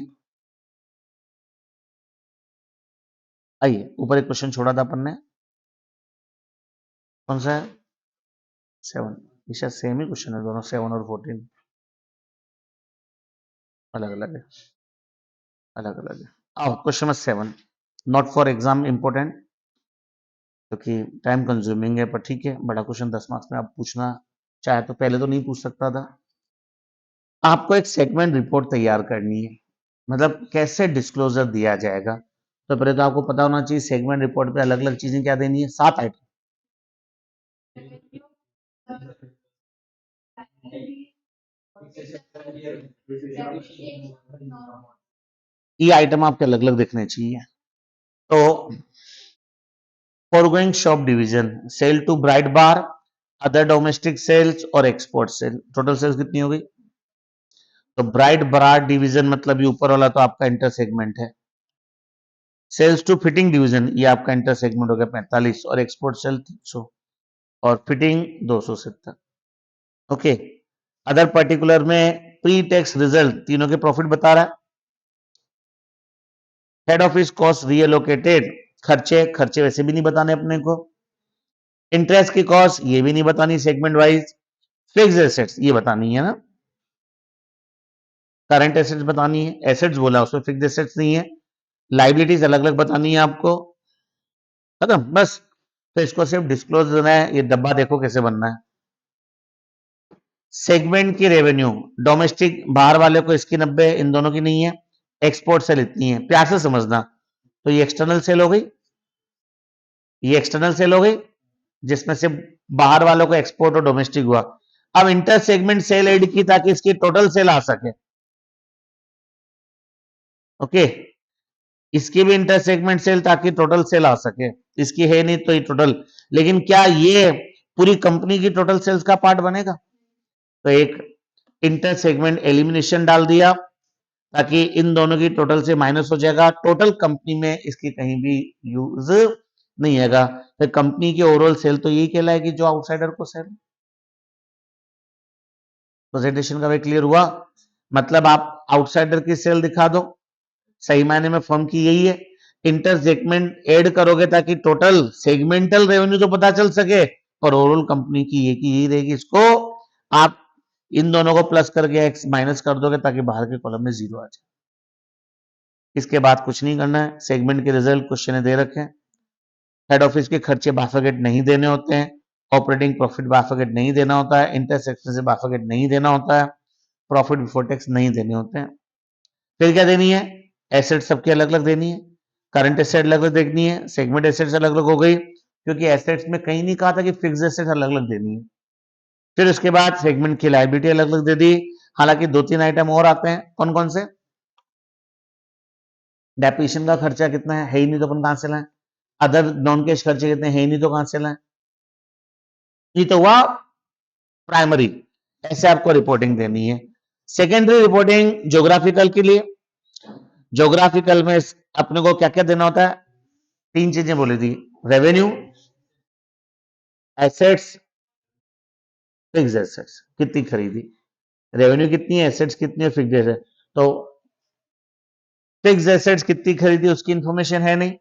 आइए ऊपर एक क्वेश्चन छोड़ा था अपन ने, कौन सा है, 7, ये शायद सेम ही क्वेश्चन है दोनों, 7 और 14 अलग अलग है, अलग अलग है। अब question number 7, not for exam important, क्योंकि टाइम कंज्यूमिंग है, पर ठीक है, बड़ा क्वेश्चन 10 मार्क्स में आप पूछना चाहे तो पहले तो नहीं पूछ सकता था। आपको एक सेगमेंट रिपोर्ट तैयार करनी है, मतलब कैसे डिस्क्लोजर दिया जाएगा, तो पहले तो आपको पता होना चाहिए सेगमेंट रिपोर्ट पे अलग अलग चीजें क्या देनी है, 7 आइटम। ये आइटम आपके अलग अलग दिखने चाहिए। तो foregoing shop division, sale to bright bar, other domestic sales और एक्सपोर्ट सेल, टोटल सेल्स कितनी हो गई। तो ब्राइट बार डिवीजन मतलब ये ऊपर वाला तो आपका इंटर सेगमेंट है। सेल्स टू फिटिंग डिवीजन ये आपका इंटर सेगमेंट हो गया 45 और एक्सपोर्ट सेल 300 और फिटिंग 270। ओके, अदर पर्टिकुलर में प्री टैक्स रिजल्ट तीनों के प्रॉफिट बता रहा है। हेड ऑफिस कॉस्ट रीएलोकेटेड, खर्चे, खर्चे वैसे भी नहीं बताने अपने को। इंटरेस्ट की कॉस्ट ये भी नहीं बतानी सेगमेंट वाइज। फिक्स्ड एसेट्स ये बतानी है ना, करंट एसेट्स बतानी है, एसेट्स बोला उसमें फिक्स्ड एसेट्स नहीं है। लाइबिलिटीज अलग अलग बतानी है आपको, खत्म बस। तो इसको सिर्फ डिस्क्लोज करना है, ये डब्बा देखो कैसे बनना है। सेगमेंट की रेवेन्यू, डोमेस्टिक बाहर वाले को इसकी 90, इन दोनों की नहीं है, एक्सपोर्ट सेल इतनी है, प्यार से समझना। तो ये एक्सटर्नल सेल हो गई, ये एक्सटर्नल सेल हो गई, जिसमें से बाहर वालों को एक्सपोर्ट और डोमेस्टिक हुआ। अब इंटर सेगमेंट सेल ऐड की ताकि इसकी टोटल सेल आ सके। ओके, इसकी भी इंटर सेगमेंट सेल ताकि टोटल सेल आ सके, इसकी है नहीं तो ये टोटल, लेकिन क्या ये पूरी कंपनी की टोटल सेल्स का पार्ट बनेगा। तो एक इंटर सेगमेंट एलिमिनेशन डाल दिया ताकि इन दोनों की टोटल से माइनस हो जाएगा, टोटल कंपनी में इसकी कहीं भी यूज नहीं आएगा। तो कंपनी की ओवरऑल सेल तो यही कहलाएगी जो आउटसाइडर को सेल। प्रेजेंटेशन का वे क्लियर हुआ, मतलब आप आउटसाइडर की सेल दिखा दो, सही मायने में फर्म की यही है। इंटर सेगमेंट ऐड करोगे ताकि टोटल सेगमेंटल रेवेन्यू तो पता चल सके, और ओवरऑल कंपनी की यही रहेगी। इसको आप इन दोनों को प्लस करके एक्स माइनस कर दोगे ताकि बाहर के कॉलम में जीरो आ जाए। इसके बाद कुछ नहीं करना है, सेगमेंट के रिजल्ट क्वेश्चन दे रखे हैं। हेड ऑफिस के खर्चे बाफागेट नहीं देने होते हैं, ऑपरेटिंग प्रॉफिट बाफागेट नहीं देना होता है, इंटरेस्ट एक्सपेंस बाफागेट नहीं देना होता है, प्रॉफिट बिफोर टैक्स नहीं देने होते हैं। फिर क्या देनी है, एसेट सबके अलग अलग देनी है, करंट एसेट अलग अलग देखनी है, सेगमेंट एसेट्स अलग अलग हो गई, क्योंकि एसेट्स में कहीं नहीं कहा था कि फिक्स एसेट अलग अलग देनी है। फिर उसके बाद सेगमेंट की लायबिलिटी अलग अलग दे दी। हालांकि 2-3 आइटम और आते हैं, कौन कौन से? डेप्रिसिएशन का खर्चा कितना है ही नहीं तो अपन कहां से लाएं? अदर नॉन कैश खर्चे कितने हैं ही नहीं तो कहां से लाएं? ये तो हुआ प्राइमरी, ऐसे आपको रिपोर्टिंग देनी है। सेकेंडरी रिपोर्टिंग ज्योग्राफिकल के लिए, ज्योग्राफिकल में अपने को क्या क्या देना होता है? 3 चीजें बोली थी, रेवेन्यू, एसेट्स, फिक्स एसेट्स कितनी खरीदी, रेवेन्यू कितनी है, एसेट्स कितनी है, फिक्स एसेट्स। तो फिक्स एसेट्स कितनी खरीदी उसकी इंफॉर्मेशन है नहीं,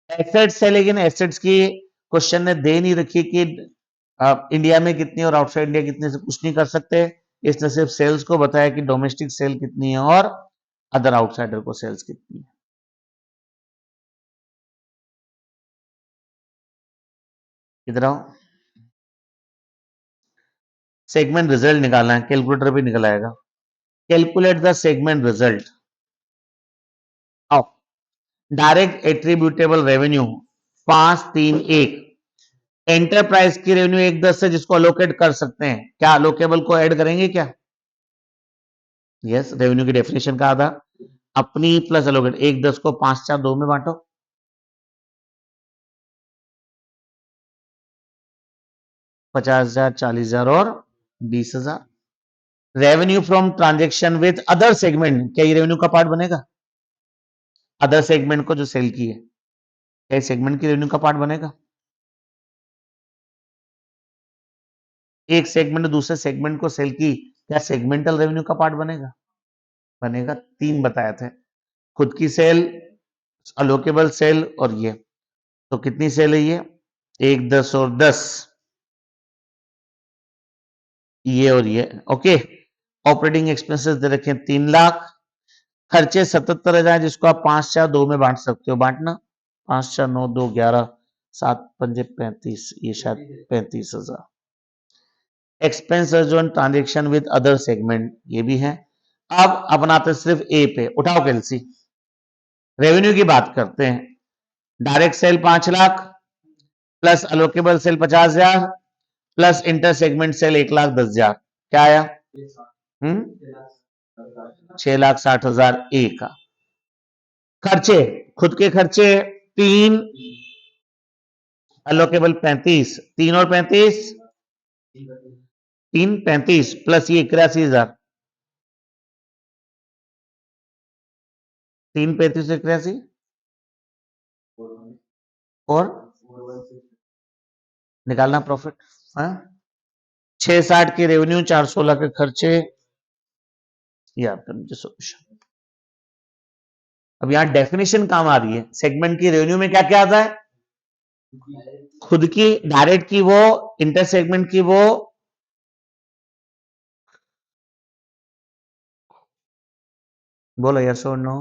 एसेट्स है लेकिन एसेट्स की क्वेश्चन ने दे नहीं रखी कि आप इंडिया में कितनी और आउटसाइड इंडिया कितने से कुछ नहीं कर सकते। इसने सिर्फ सेल्स को बताया कि डोमेस्टिक सेल कितनी है और अदर आउटसाइडर को सेल्स कितनी है। इधर आओ, सेगमेंट रिजल्ट निकालना है, कैलकुलेटर भी निकल आएगा। Calculate the segment result of direct attributable revenue 531, enterprise की रेवेन्यू 110 से जिसको अलोकेट कर सकते हैं, क्या अलोकेबल को ऐड करेंगे क्या? यस, रेवेन्यू की डेफिनेशन का आधा अपनी प्लस अलोकेट, 110 को 5 4 2 में बांटो, 50,000, 40,000 और 20,000। Revenue from transaction with other segment, क्या ये रेवेन्यू का पार्ट बनेगा? अदर सेगमेंट को जो सेल की है, क्या सेगमेंट की रेवेन्यू का पार्ट बनेगा? एक सेगमेंट दूसरे सेगमेंट को सेल की, क्या सेगमेंटल रेवेन्यू का पार्ट बनेगा? बनेगा। 3 बताए थे, खुद की सेल, अलोकेबल सेल और ये। तो कितनी सेल है ये? 1 10 और 10, ये और ये। ओके, ऑपरेटिंग एक्सपेंसेस दे रखे 3 लाख, खर्चे 77,000 जिसको आप 5 4 2 में बांट सकते हो, बांटना 5 4 9 2 11 7 5 35, ये शायद 35,000। Expenses on transaction with other segment, ये भी है। अब अपनाते सिर्फ ए पे, उठाओ कैलसी, रेवेन्यू की बात करते हैं। Direct sale 5 lakh plus allocable sale 50,000 plus inter segment sale 1,10,000, क्या आया? 6,60,000 ए का। खर्चे, खुद के खर्चे 3, अलोकेबल 35, 3 और 35, 3 35 प्लस ये 81,000, 3 35 81 और निकालना प्रॉफिट। 660 के रेवेन्यू, 416 के खर्चे, ये आपका नीचे सोल्यूशन। अब यहां डेफिनेशन काम आ रही है, सेगमेंट की रेवेन्यू में क्या क्या आता है? खुद की डायरेक्ट की वो, इंटर सेगमेंट की वो, बोलो यस और no.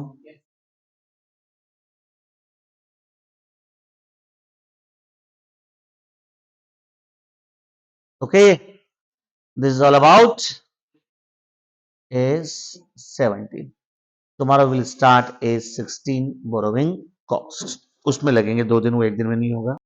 Okay, this is all about is 17, tomorrow will start is 16 borrowing cost, उसमें लगेंगे 2 दिन, वो 1 दिन में नहीं होगा।